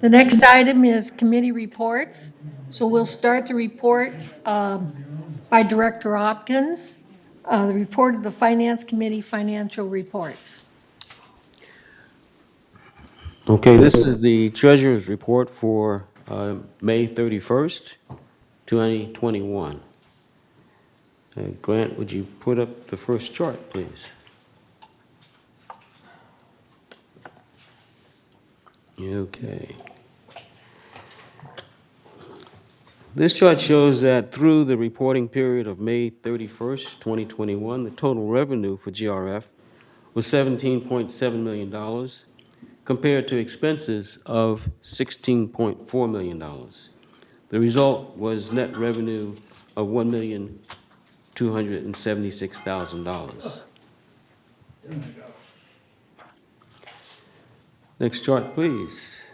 The next item is committee reports. So we'll start the report by Director Hopkins, the report of the Finance Committee financial reports. Okay, this is the treasurer's report for May 31st, 2021. Grant, would you put up the first chart, please? Okay. This chart shows that through the reporting period of May 31st, 2021, the total revenue for GRF was $17.7 million compared to expenses of $16.4 million. The result was net revenue of $1,276,000. Next chart, please.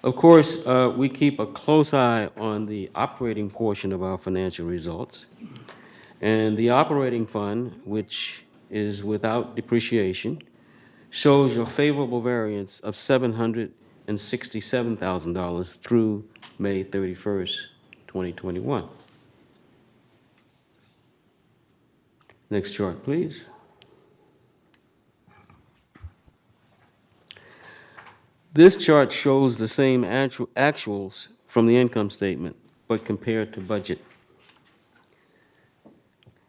Of course, we keep a close eye on the operating portion of our financial results. And the operating fund, which is without depreciation, shows a favorable variance of $767,000 through May 31st, 2021. Next chart, please. This chart shows the same actuals from the income statement, but compared to budget.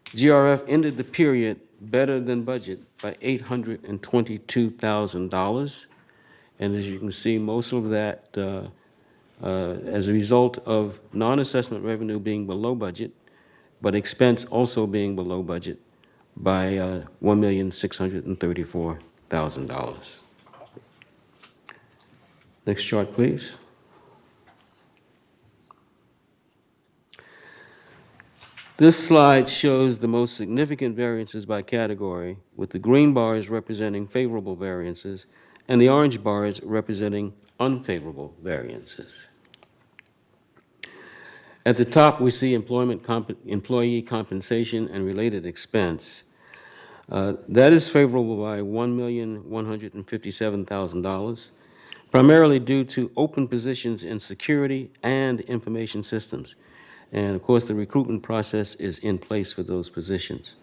GRF ended the period better than budget by $822,000. And as you can see, most of that as a result of non-assessment revenue being below budget, but expense also being below budget by $1,634,000. Next chart, please. This slide shows the most significant variances by category, with the green bars representing favorable variances and the orange bars representing unfavorable variances. At the top, we see employee compensation and related expense. That is favorable by $1,157,000. Primarily due to open positions in security and information systems. And of course, the recruitment process is in place for those positions.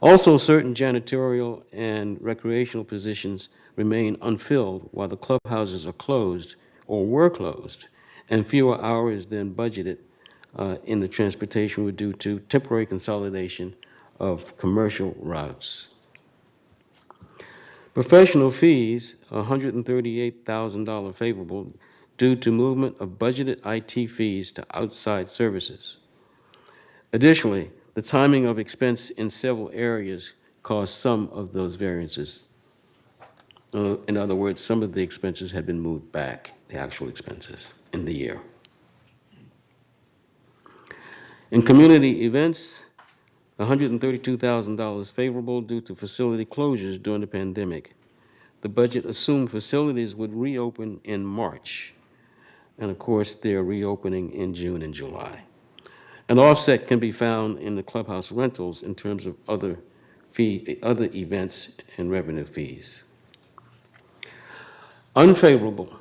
Also, certain janitorial and recreational positions remain unfilled while the clubhouses are closed or were closed, and fewer hours than budgeted in the transportation were due to temporary consolidation of commercial routes. Professional fees, $138,000 favorable due to movement of budgeted IT fees to outside services. Additionally, The timing of expense in several areas caused some of those variances. In other words, some of the expenses had been moved back, the actual expenses in the year. In community events, $132,000 favorable due to facility closures during the pandemic. The budget assumed facilities would reopen in March, and of course, they're reopening in June and July. An offset can be found in the clubhouse rentals in terms of other events and revenue fees. Unfavorable,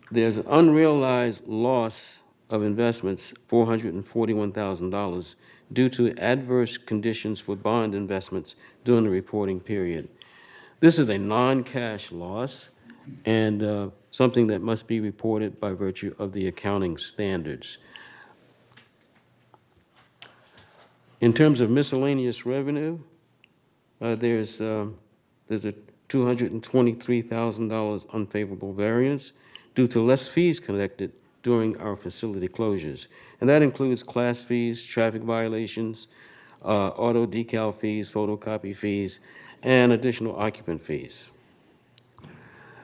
there's an unrealized loss of investments, $441,000, due to adverse conditions for bond investments during the reporting period. This is a non-cash loss and something that must be reported by virtue of the accounting standards. In terms of miscellaneous revenue, there's a $223,000 unfavorable variance due to less fees collected during our facility closures. And that includes class fees, traffic violations, auto decal fees, photocopy fees, and additional occupant fees.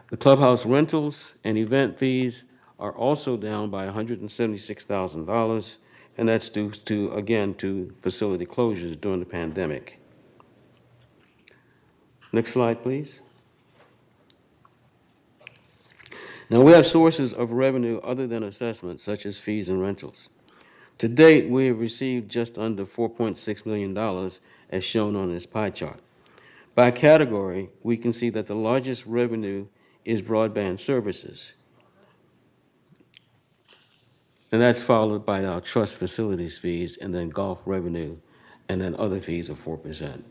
The clubhouse rentals and event fees are also down by $176,000, and that's due to, again, to facility closures during the pandemic. Next slide, please. Now, we have sources of revenue other than assessments, such as fees and rentals. To date, we have received just under $4.6 million, as shown on this pie chart. By category, we can see that the largest revenue is broadband services, and that's followed by our trust facilities fees, and then golf revenue, and then other fees of 4%.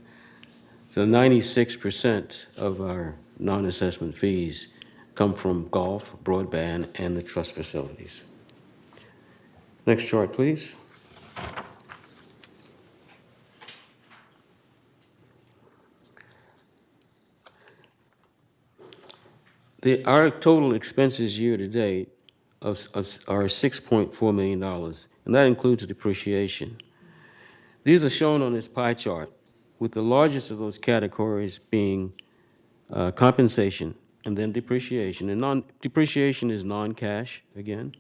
So 96% of our non-assessment fees come from golf, broadband, and the trust facilities. Next chart, please. Our total expenses year to date are $6.4 million, and that includes depreciation. These are shown on this pie chart, with the largest of those categories being compensation and then depreciation. And depreciation is non-cash, again.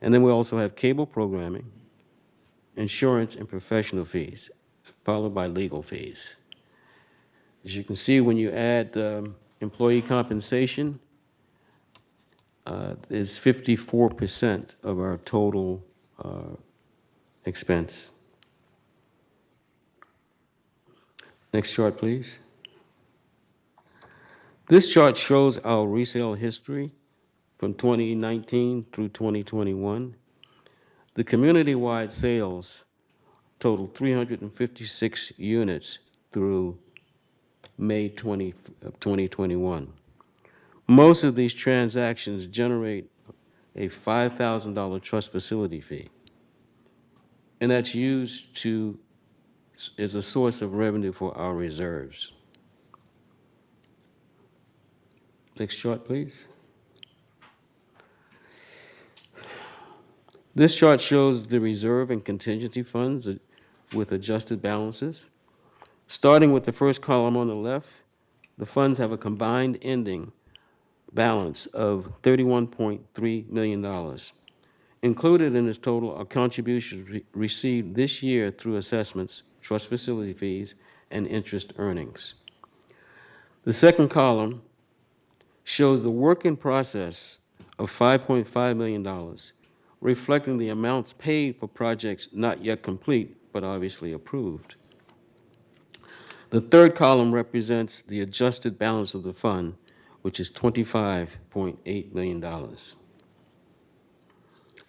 And then we also have cable programming, insurance, and professional fees, followed by legal fees. As you can see, when you add employee compensation, is 54% of our total expense. Next chart, please. This chart shows our resale history from 2019 through 2021. The community-wide sales total 356 units through May 2021. Most of these transactions generate a $5,000 trust facility fee, and that's used as a source of revenue for our reserves. Next chart, please. This chart shows the reserve and contingency funds with adjusted balances. Starting with the first column on the left, the funds have a combined ending balance of $31.3 million. Included in this total are contributions received this year through assessments, trust facility fees, and interest earnings. The second column shows the work in process of $5.5 million, reflecting the amounts paid for projects not yet complete, but obviously approved. The third column represents the adjusted balance of the fund, which is $25.8 million.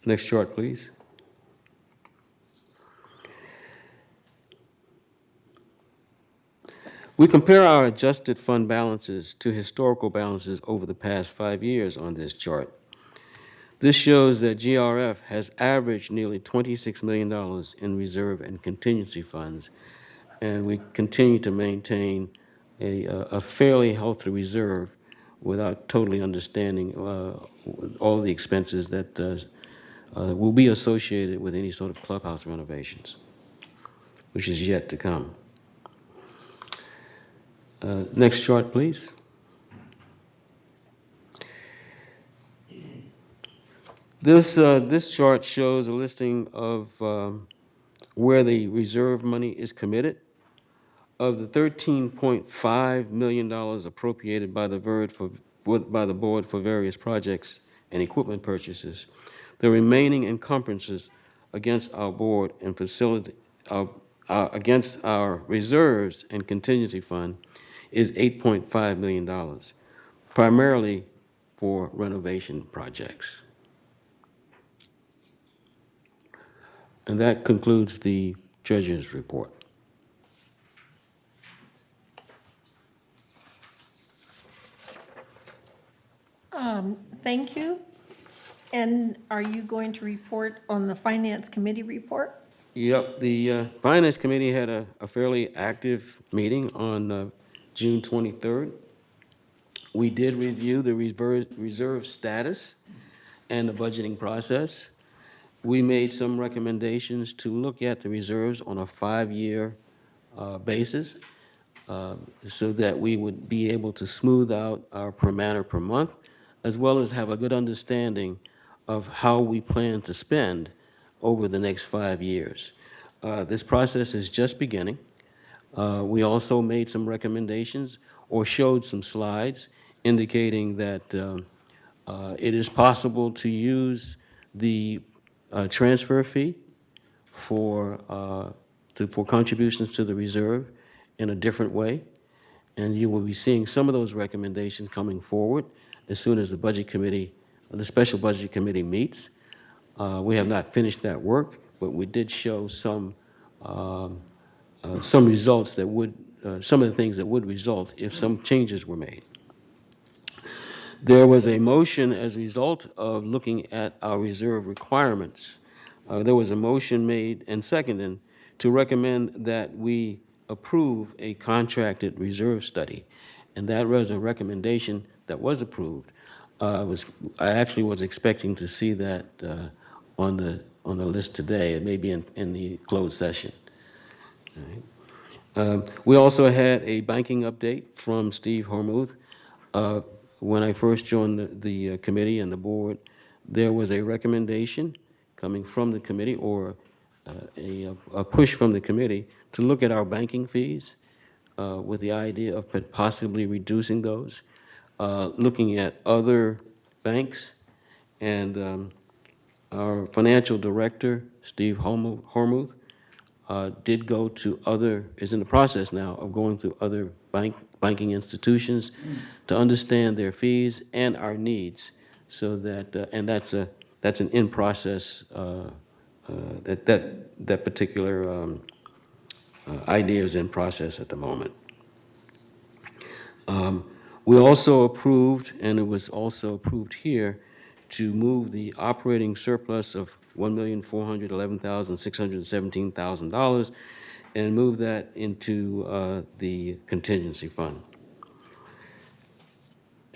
Next chart, please. We compare our adjusted fund balances to historical balances over the past 5 years on this chart. This shows that GRF has averaged nearly $26 million in reserve and contingency funds, and we continue to maintain a fairly healthy reserve without totally understanding all the expenses that will be associated with any sort of clubhouse renovations. which is yet to come. Next chart, please. This chart shows a listing of where the reserve money is committed. Of the $13.5 million appropriated by the board for various projects and equipment purchases, the remaining encumbrances against our board and facility, against our reserves and contingency fund is $8.5 million, primarily for renovation projects. And that concludes the treasurer's report. Thank you. And are you going to report on the Finance Committee report? Yep, the Finance Committee had a fairly active meeting on June 23rd. We did review the reserve status and the budgeting process. We made some recommendations to look at the reserves on a 5-year basis so that we would be able to smooth out our per man per month, as well as have a good understanding of how we plan to spend over the next 5 years. This process is just beginning. We also made some recommendations or showed some slides indicating that it is possible to use the transfer fee for contributions to the reserve in a different way. And you will be seeing some of those recommendations coming forward as soon as the Budget Committee, the Special Budget Committee meets. We have not finished that work, but we did show some results that would, some of the things that would result if some changes were made. There was a motion as a result of looking at our reserve requirements. There was a motion made and seconded to recommend that we approve a contracted reserve study. And that was a recommendation that was approved. I actually was expecting to see that on the list today. It may be in the closed session. All right. We also had a banking update from Steve Hormuth. When I first joined the committee and the board, there was a recommendation coming from the committee or a push from the committee to look at our banking fees with the idea of possibly reducing those, looking at other banks. And our financial director, Steve Hormuth, did go to is in the process now of going to other banking institutions to understand their fees and our needs, so that and that's an in process. That particular idea is in process at the moment. We also approved, and it was also approved here, to move the operating surplus of $1,411,617,000 and move that into the contingency fund.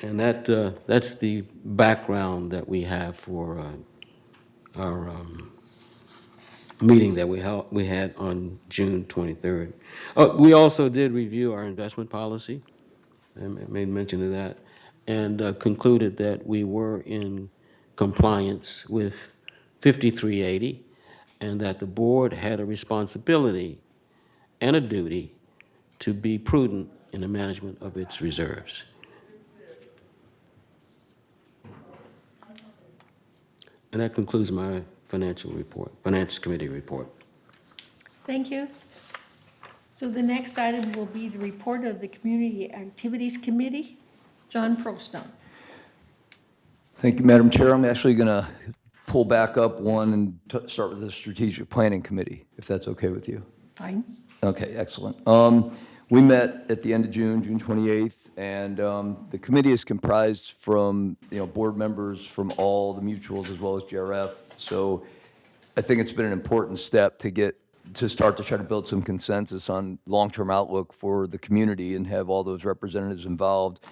And that's the background that we have for our meeting that we had on June 23rd. We also did review our investment policy. I made mention of that, and concluded that we were in compliance with 5380, and that the board had a responsibility and a duty to be prudent in the management of its reserves. And that concludes my Finance Committee report. Thank you. So the next item will be the report of the Community Activities Committee. John Prostone. Thank you, Madam Chair. I'm actually going to pull back up one and start with the Strategic Planning Committee, if that's okay with you. Fine. Okay, excellent. We met at the end of June, June 28th, and the committee is comprised from board members from all the mutuals as well as GRF. So I think it's been an important step to start to try to build some consensus on long-term outlook for the community and have all those representatives involved.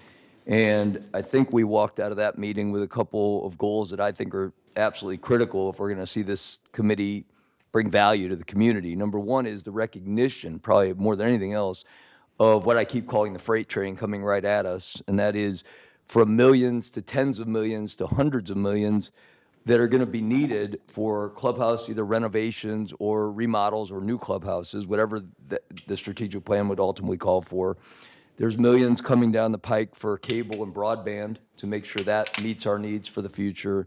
And I think we walked out of that meeting with a couple of goals that I think are absolutely critical if we're going to see this committee bring value to the community. Number one is the recognition, probably more than anything else, of what I keep calling the freight train coming right at us, and that is from millions to tens of millions to hundreds of millions that are going to be needed for clubhouse, either renovations or remodels or new clubhouses, whatever the strategic plan would ultimately call for. There's millions coming down the pike for cable and broadband to make sure that meets our needs for the future.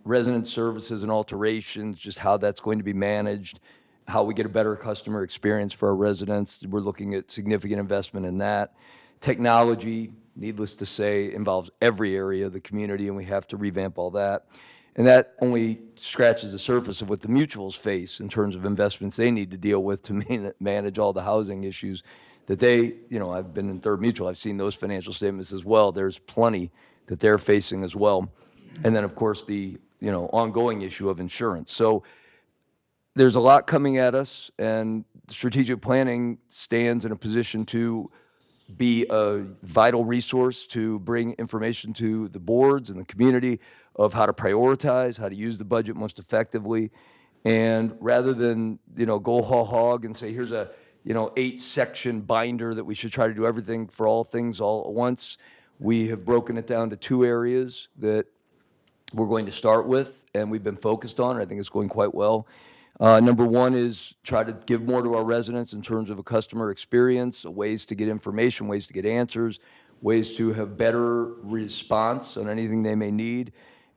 Resident services and alterations, just how that's going to be managed, how we get a better customer experience for our residents. We're looking at significant investment in that. Technology, needless to say, involves every area of the community, and we have to revamp all that. And that only scratches the surface of what the mutuals face in terms of investments they need to deal with to manage all the housing issues that they, I've been in Third Mutual, I've seen those financial statements as well. There's plenty that they're facing as well. And then, of course, the, ongoing issue of insurance. So there's a lot coming at us, and strategic planning stands in a position to be a vital resource to bring information to the boards and the community of how to prioritize, how to use the budget most effectively. And rather than, go whole hog and say, here's a, 8-section binder that we should try to do everything for all things all at once, we have broken it down to 2 areas that we're going to start with, and we've been focused on, and I think it's going quite well. Number one is try to give more to our residents in terms of a customer experience, ways to get information, ways to get answers, ways to have better response on anything they may need.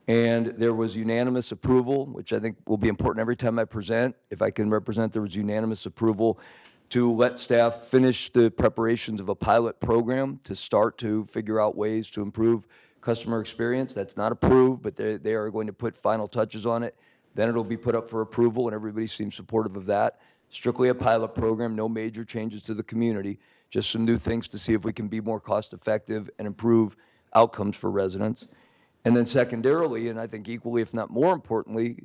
And there was unanimous approval, which I think will be important every time I present. If I can represent, there was unanimous approval to let staff finish the preparations of a pilot program to start to figure out ways to improve customer experience. That's not approved, but they are going to put final touches on it. Then it'll be put up for approval, and everybody seems supportive of that. Strictly a pilot program, no major changes to the community, just some new things to see if we can be more cost-effective and improve outcomes for residents. And then secondarily, and I think equally, if not more importantly,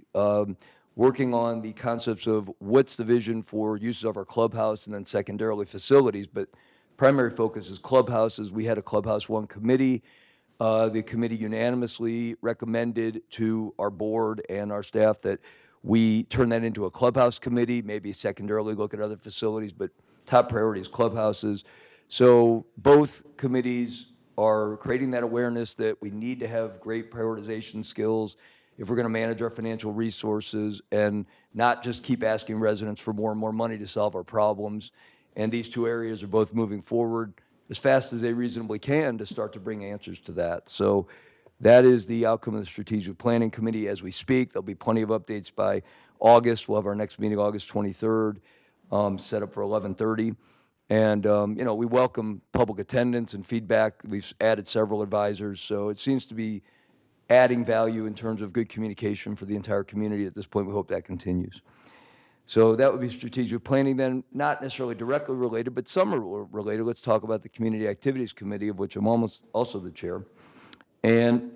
working on the concepts of what's the vision for uses of our clubhouse, and then secondarily facilities. But primary focus is clubhouses. We had a Clubhouse One committee. The committee unanimously recommended to our board and our staff that we turn that into a clubhouse committee, maybe secondarily look at other facilities, but top priority is clubhouses. So both committees are creating that awareness that we need to have great prioritization skills if we're going to manage our financial resources and not just keep asking residents for more and more money to solve our problems. And these 2 areas are both moving forward as fast as they reasonably can to start to bring answers to that. So that is the outcome of the Strategic Planning Committee as we speak. There'll be plenty of updates by August. We'll have our next meeting August 23rd, set up for 11:30. And, we welcome public attendance and feedback. We've added several advisors, so it seems to be adding value in terms of good communication for the entire community at this point. We hope that continues. So that would be strategic planning then, not necessarily directly related, but some are related. Let's talk about the Community Activities Committee, of which I'm almost also the chair. And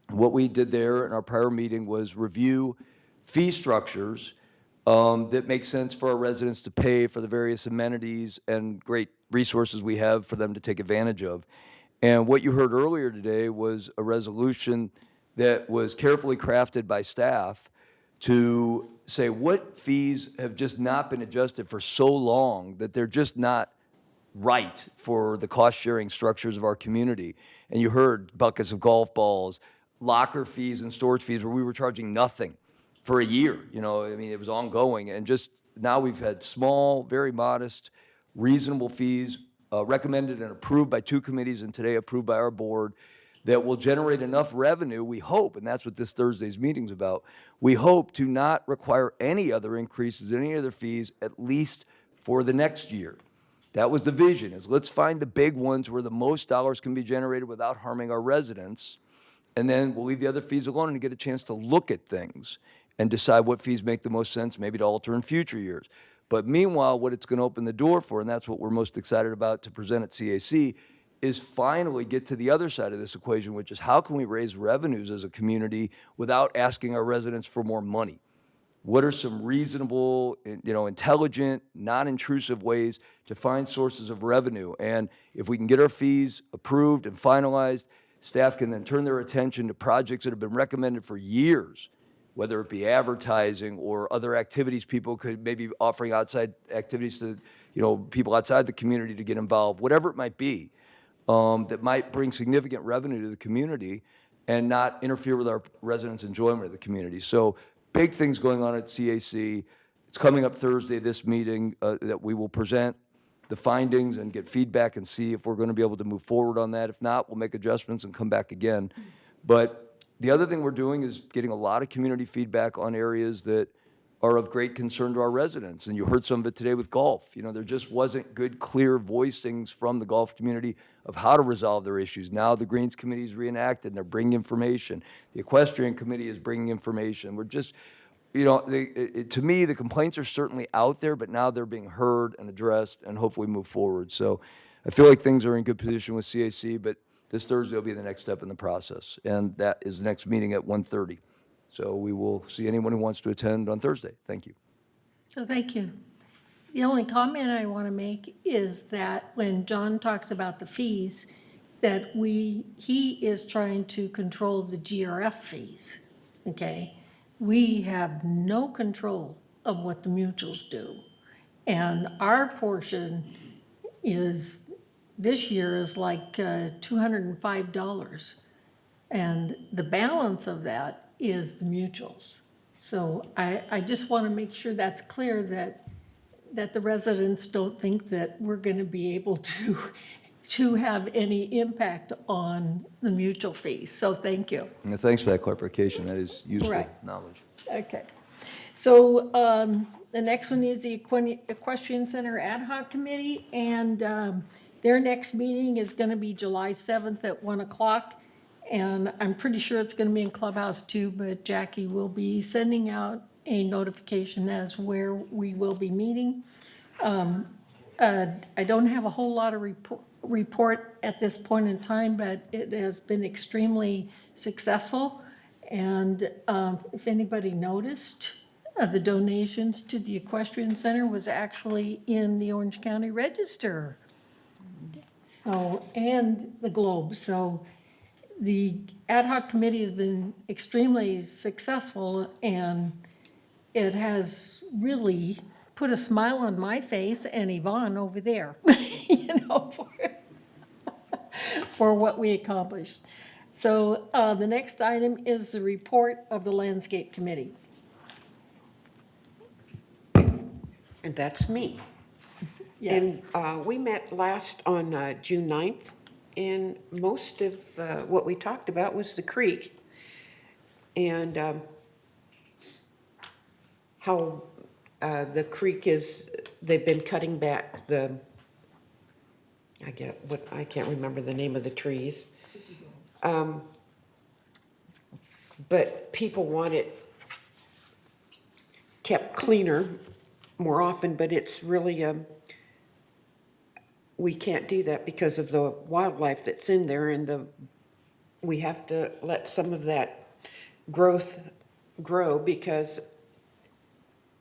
what we did there in our prior meeting was review fee structures that make sense for our residents to pay for the various amenities and great resources we have for them to take advantage of. And what you heard earlier today was a resolution that was carefully crafted by staff to say what fees have just not been adjusted for so long that they're just not right for the cost-sharing structures of our community. And you heard buckets of golf balls, locker fees and storage fees where we were charging nothing for a year. It was ongoing. And just now we've had small, very modest, reasonable fees recommended and approved by 2 committees and today approved by our board that will generate enough revenue, we hope, and that's what this Thursday's meeting's about, we hope to not require any other increases, any other fees, at least for the next year. That was the vision, is let's find the big ones where the most dollars can be generated without harming our residents, and then we'll leave the other fees alone and get a chance to look at things and decide what fees make the most sense, maybe to alter in future years. But meanwhile, what it's going to open the door for, and that's what we're most excited about to present at CAC, is finally get to the other side of this equation, which is how can we raise revenues as a community without asking our residents for more money? What are some reasonable, intelligent, non-intrusive ways to find sources of revenue? And if we can get our fees approved and finalized, staff can then turn their attention to projects that have been recommended for years whether it be advertising or other activities people could maybe offering outside activities to, people outside the community to get involved, whatever it might be, that might bring significant revenue to the community and not interfere with our residents' enjoyment of the community. So big things going on at CAC. It's coming up Thursday, this meeting, that we will present the findings and get feedback and see if we're going to be able to move forward on that. If not, we'll make adjustments and come back again. But the other thing we're doing is getting a lot of community feedback on areas that are of great concern to our residents. And you heard some of it today with golf. There just wasn't good, clear voicings from the golf community of how to resolve their issues. Now the Greens Committee is reenacted and they're bringing information. The Equestrian Committee is bringing information. We're just, to me, the complaints are certainly out there, but now they're being heard and addressed and hopefully move forward. So I feel like things are in good position with CAC, but this Thursday will be the next step in the process. And that is the next meeting at 1:30. So we will see anyone who wants to attend on Thursday. Thank you. So thank you. The only comment I want to make is that when John talks about the fees, that he is trying to control the GRF fees, okay? We have no control of what the mutuals do. And our portion is, this year is like $205. And the balance of that is the mutuals. So I just want to make sure that's clear, that the residents don't think that we're going to be able to have any impact on the mutual fees. So thank you. And thanks for that clarification. That is useful Right. knowledge. Okay. So the next one is the Equestrian Center Ad Hoc Committee, and their next meeting is going to be July 7th at 1 o'clock. And I'm pretty sure it's going to be in Clubhouse too, but Jackie will be sending out a notification as where we will be meeting. I don't have a whole lot of report at this point in time, but it has been extremely successful. And if anybody noticed, the donations to the Equestrian Center was actually in the Orange County Register. So, and the Globe. So the ad hoc committee has been extremely successful, and it has really put a smile on my face and Yvonne over there, for what we accomplished. So the next item is the report of the landscape committee. And that's me. Yes. And we met last on June 9th, and most of what we talked about was the creek and how the creek is, they've been cutting back I can't remember the name of the trees. But people want it kept cleaner more often, but it's really, we can't do that because of the wildlife that's in there, and we have to let some of that growth grow because,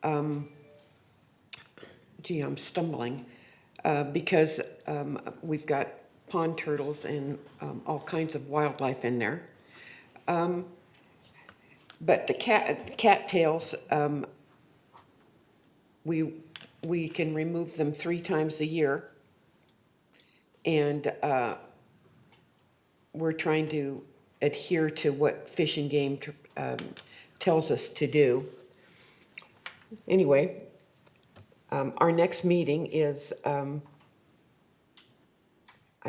I'm stumbling, because we've got pond turtles and all kinds of wildlife in there. But the cattails, we can remove them 3 times a year, and we're trying to adhere to what Fish and Game tells us to do. Anyway, our next meeting is, I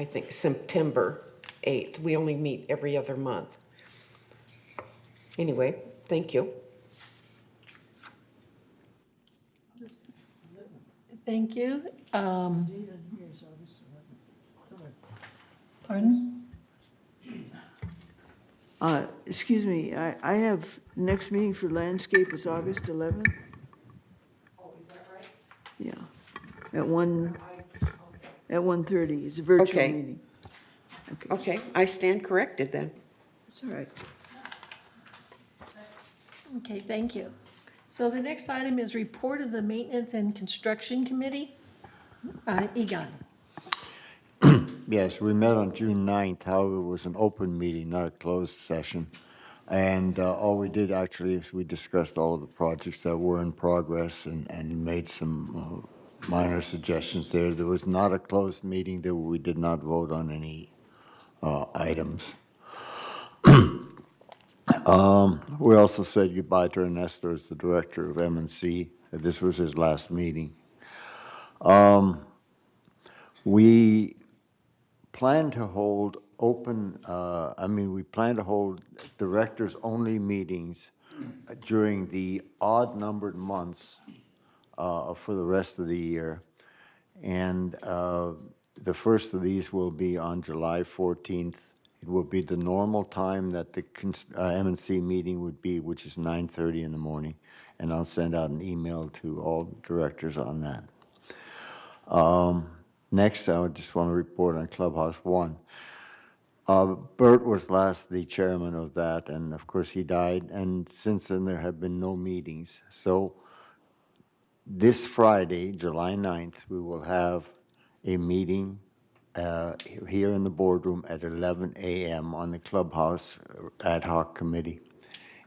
think, September 8th. We only meet every other month. Anyway, thank you. Thank you. Pardon? Excuse me, I have, next meeting for landscape is August 11th. Oh, is that right? Yeah, at 1:30. It's a virtual Okay. meeting. Okay, I stand corrected then. It's all right. Okay, thank you. So the next item is report of the Maintenance and Construction Committee. Egon. Yes, we met on June 9th. However, it was an open meeting, not a closed session. And all we did actually is we discussed all of the projects that were in progress and made some minor suggestions there. There was not a closed meeting. We did not vote on any items. We also said goodbye to Ernesto as the director of M&C. This was his last meeting. We plan to hold we plan to hold directors-only meetings during the odd-numbered months for the rest of the year. And the first of these will be on July 14th. It will be the normal time that the M&C meeting would be, which is 9:30 in the morning. And I'll send out an email to all directors on that. Next, I just want to report on Clubhouse 1. Bert was last the chairman of that, and of course he died, and since then there have been no meetings. So this Friday, July 9th, we will have a meeting here in the boardroom at 11 a.m. on the Clubhouse Ad Hoc Committee.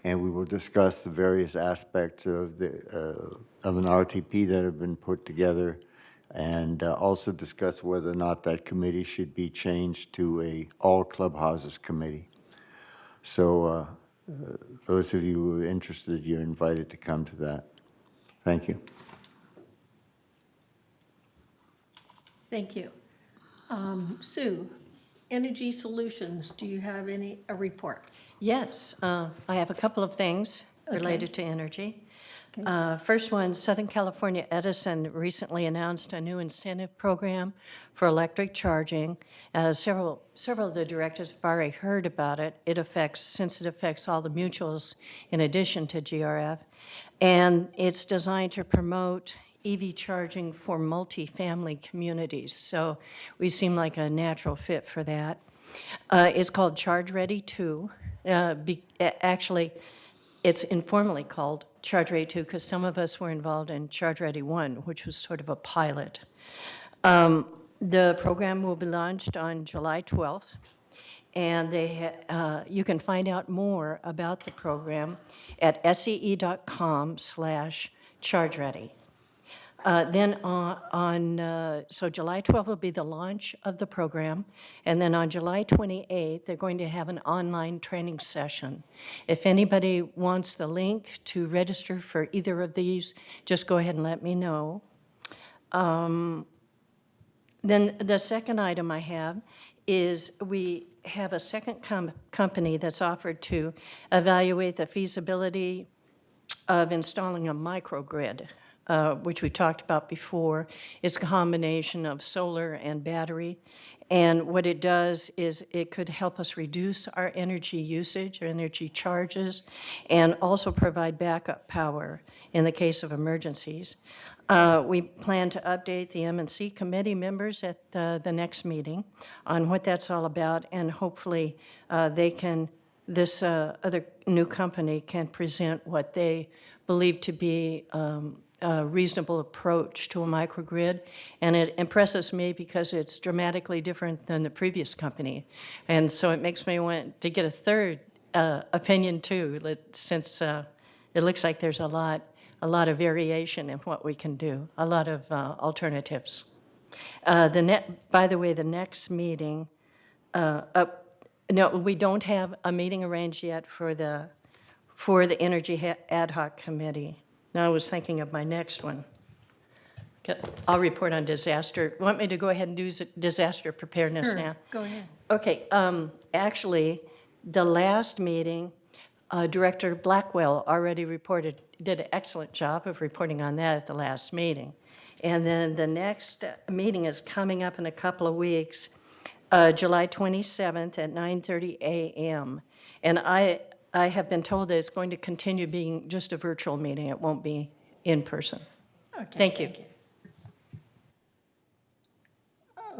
And we will discuss the various aspects of an RTP that have been put together, and also discuss whether or not that committee should be changed to a all clubhouses committee. So those of you who are interested, you're invited to come to that. Thank you. Thank you. Sue, Energy Solutions, do you have a report? Yes, I have a couple of things related to energy. First one, Southern California Edison recently announced a new incentive program for electric charging. Several of the directors have already heard about it. Since it affects all the mutuals in addition to GRF, and it's designed to promote EV charging for multifamily communities. So we seem like a natural fit for that. It's called Charge Ready 2. Actually, it's informally called Charge Ready 2 because some of us were involved in Charge Ready 1, which was sort of a pilot. The program will be launched on July 12th, and you can find out more about the program at see.com/chargeready. So July 12th will be the launch of the program, and then on July 28th, they're going to have an online training session. If anybody wants the link to register for either of these, just go ahead and let me know. Then the second item I have is we have a second company that's offered to evaluate the feasibility of installing a microgrid. Which we talked about before. It's a combination of solar and battery. And what it does is it could help us reduce our energy usage, our energy charges, and also provide backup power in the case of emergencies. We plan to update the M&C committee members at the next meeting on what that's all about, and hopefully this other new company can present what they believe to be a reasonable approach to a microgrid, and it impresses me because it's dramatically different than the previous company, and so it makes me want to get a third opinion too, since it looks like there's a lot of variation in what we can do, a lot of alternatives. By the way, the next meeting, no, we don't have a meeting arranged yet for the Energy Ad Hoc Committee. Now I was thinking of my next one. I'll report on disaster. Want me to go ahead and do disaster preparedness now? Go ahead. Okay. Actually, the last meeting, Director Blackwell already did an excellent job of reporting on that at the last meeting. And then the next meeting is coming up in a couple of weeks, July 27th at 9:30 a.m. And I have been told that it's going to continue being just a virtual meeting. It won't be in person. Okay, Thank you.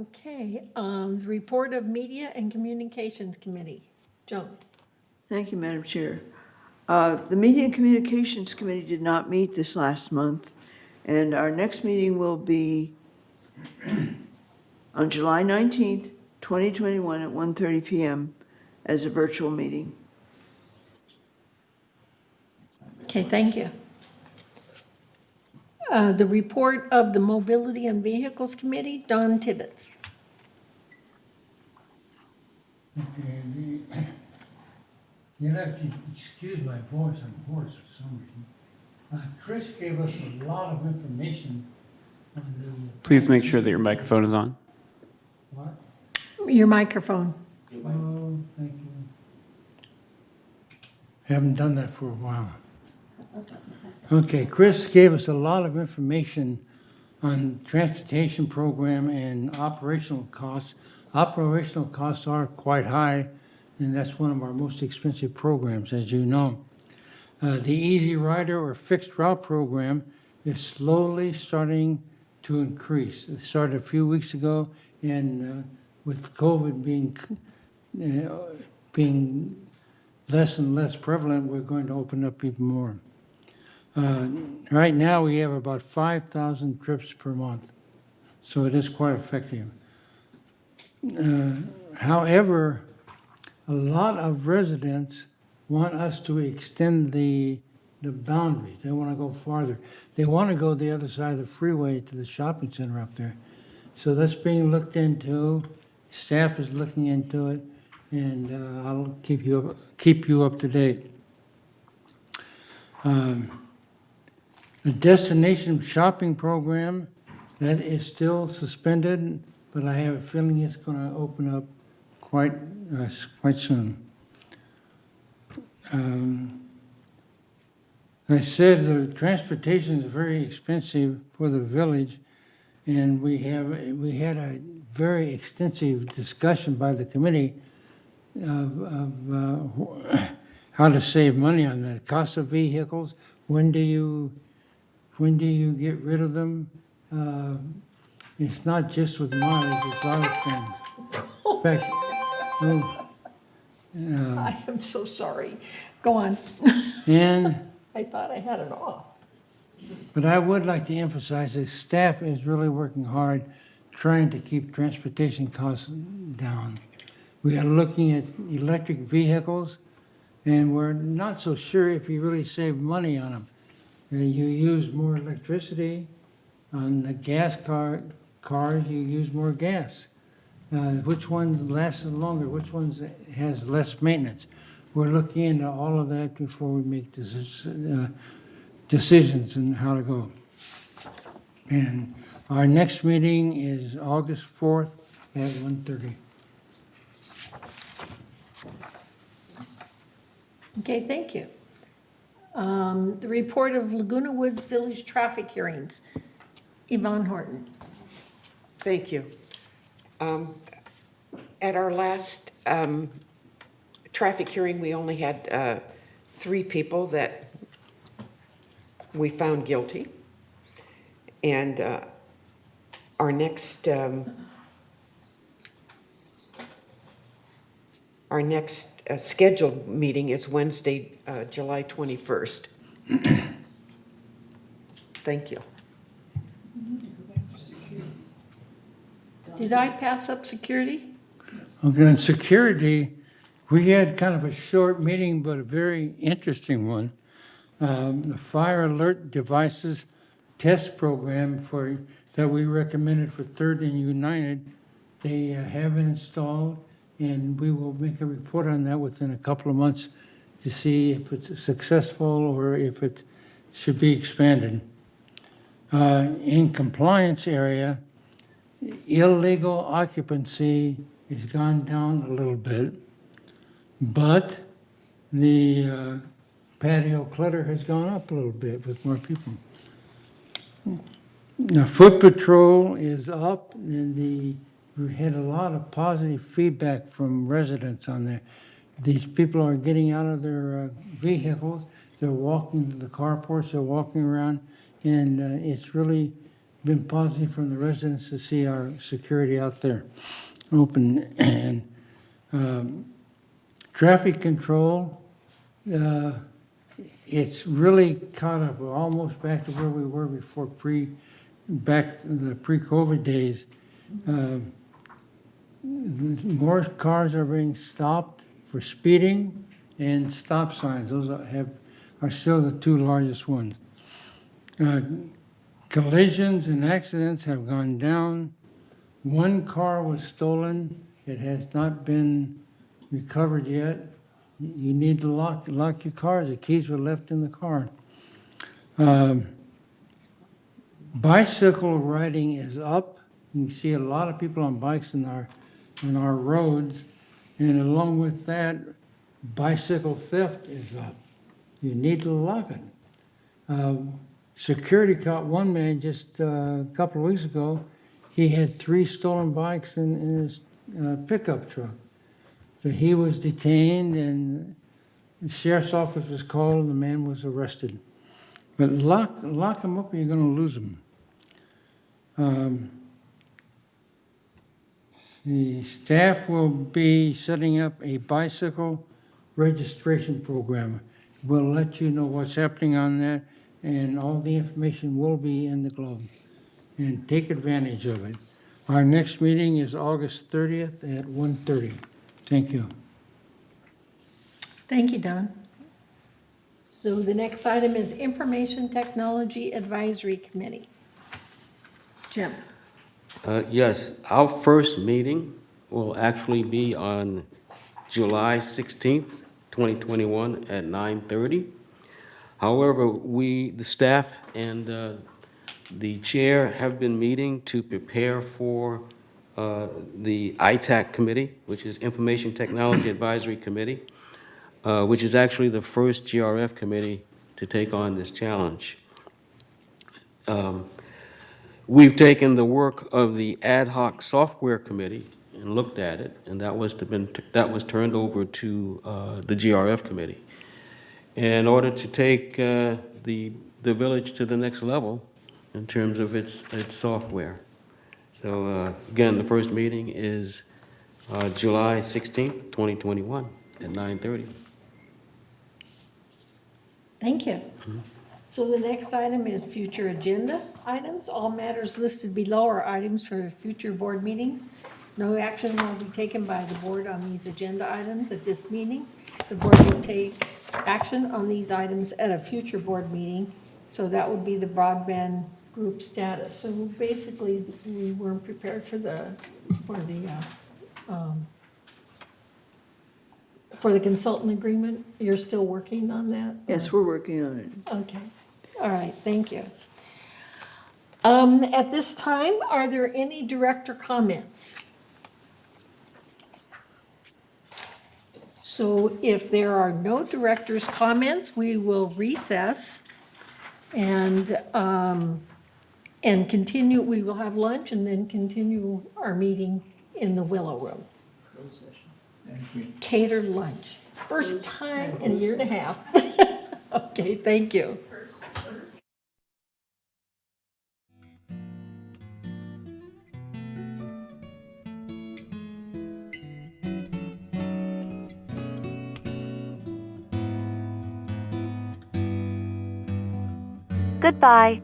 Okay, the report of Media and Communications Committee. Joan. Thank you, Madam Chair. The Media and Communications Committee did not meet this last month, and our next meeting will be on July 19th, 2021 at 1:30 p.m. as a virtual meeting. Okay, thank you. The report of the Mobility and Vehicles Committee, Don Tibbetts. Okay, you'll have to excuse my voice, I'm hoarse for some reason. Chris gave us a lot of information on the. Please make sure that your microphone is on. What? Your microphone. Oh, thank you. Haven't done that for a while. Okay, Chris gave us a lot of information on transportation program and operational costs. Operational costs are quite high, and that's one of our most expensive programs, as you know. The Easy Rider or Fixed Route program is slowly starting to increase. It started a few weeks ago, and with COVID being less and less prevalent, we're going to open up even more. Right now, we have about 5,000 trips per month, so it is quite effective. However, a lot of residents want us to extend the boundaries. They want to go farther. They want to go the other side of the freeway to the shopping center up there. So that's being looked into. Staff is looking into it, and I'll keep you up to date. The destination shopping program, that is still suspended, but I have a feeling it's going to open up quite soon. I said the transportation is very expensive for the village, and we had a very extensive discussion by the committee of how to save money on the cost of vehicles. When do you get rid of them? It's not just with mileage, it's other things. In fact, I am so sorry. Go on. and I thought I had it off. But I would like to emphasize that staff is really working hard trying to keep transportation costs down. We are looking at electric vehicles, and we're not so sure if you really save money on them. You use more electricity. On the gas cars, you use more gas. Which ones last longer? Which ones has less maintenance? We're looking into all of that before we make decisions on how to go. And our next meeting is August 4th at 1:30. Okay, thank you. The report of Laguna Woods Village traffic hearings. Yvonne Horton. Thank you. At our last traffic hearing, we only had 3 people that we found guilty. And our next scheduled meeting is Wednesday, July 21st. Thank you. Did I pass up security? Okay, on security, we had kind of a short meeting, but a very interesting one. The fire alert devices test program that we recommended for 3rd and United, they have it installed, and we will make a report on that within a couple of months to see if it's successful or if it should be expanded. In compliance area, illegal occupancy has gone down a little bit, but the patio clutter has gone up a little bit with more people. The foot patrol is up, and we had a lot of positive feedback from residents on there. These people are getting out of their vehicles, they're walking to the carports, they're walking around, and it's really been positive from the residents to see our security out there open. And traffic control, it's really caught up. We're almost back to where we were before the pre-COVID days. More cars are being stopped for speeding and stop signs. Those have are still the two largest ones. Collisions and accidents have gone down. One car was stolen. It has not been recovered yet. You need to lock your cars. The keys were left in the car. Bicycle riding is up. You can see a lot of people on bikes in our roads. And along with that, bicycle theft is up. You need to lock it. Security caught one man just a couple of weeks ago. He had 3 stolen bikes in his pickup truck. So he was detained and the sheriff's office was called and the man was arrested. But lock them up or you're going to lose them. The staff will be setting up a bicycle registration program. We'll let you know what's happening on that, and all the information will be in the Globe. And take advantage of it. Our next meeting is August 30th at 1:30. Thank you. Thank you, Don. So the next item is Information Technology Advisory Committee. Jim. Yes, our first meeting will actually be on July 16th, 2021 at 9:30. However, the staff and the chair have been meeting to prepare for the ITAC committee, which is Information Technology Advisory Committee, which is actually the first GRF committee to take on this challenge. We've taken the work of the ad hoc software committee and looked at it, and that was turned over to the GRF committee. In order to take the village to the next level in terms of its software. So again, the first meeting is July 16th, 2021 at 9:30. Thank you. So the next item is future agenda items. All matters listed below are items for future board meetings. No action will be taken by the board on these agenda items at this meeting. The board will take action on these items at a future board meeting. So that would be the broadband group status. So basically, we weren't prepared for the consultant agreement. You're still working on that? Yes, we're working on it. Okay. All right, thank you. At this time, are there any director comments? So if there are no director's comments, we will recess and continue. We will have lunch and then continue our meeting in the Willow Room. Catered lunch. First time in a year and a half. Okay, thank you. Goodbye.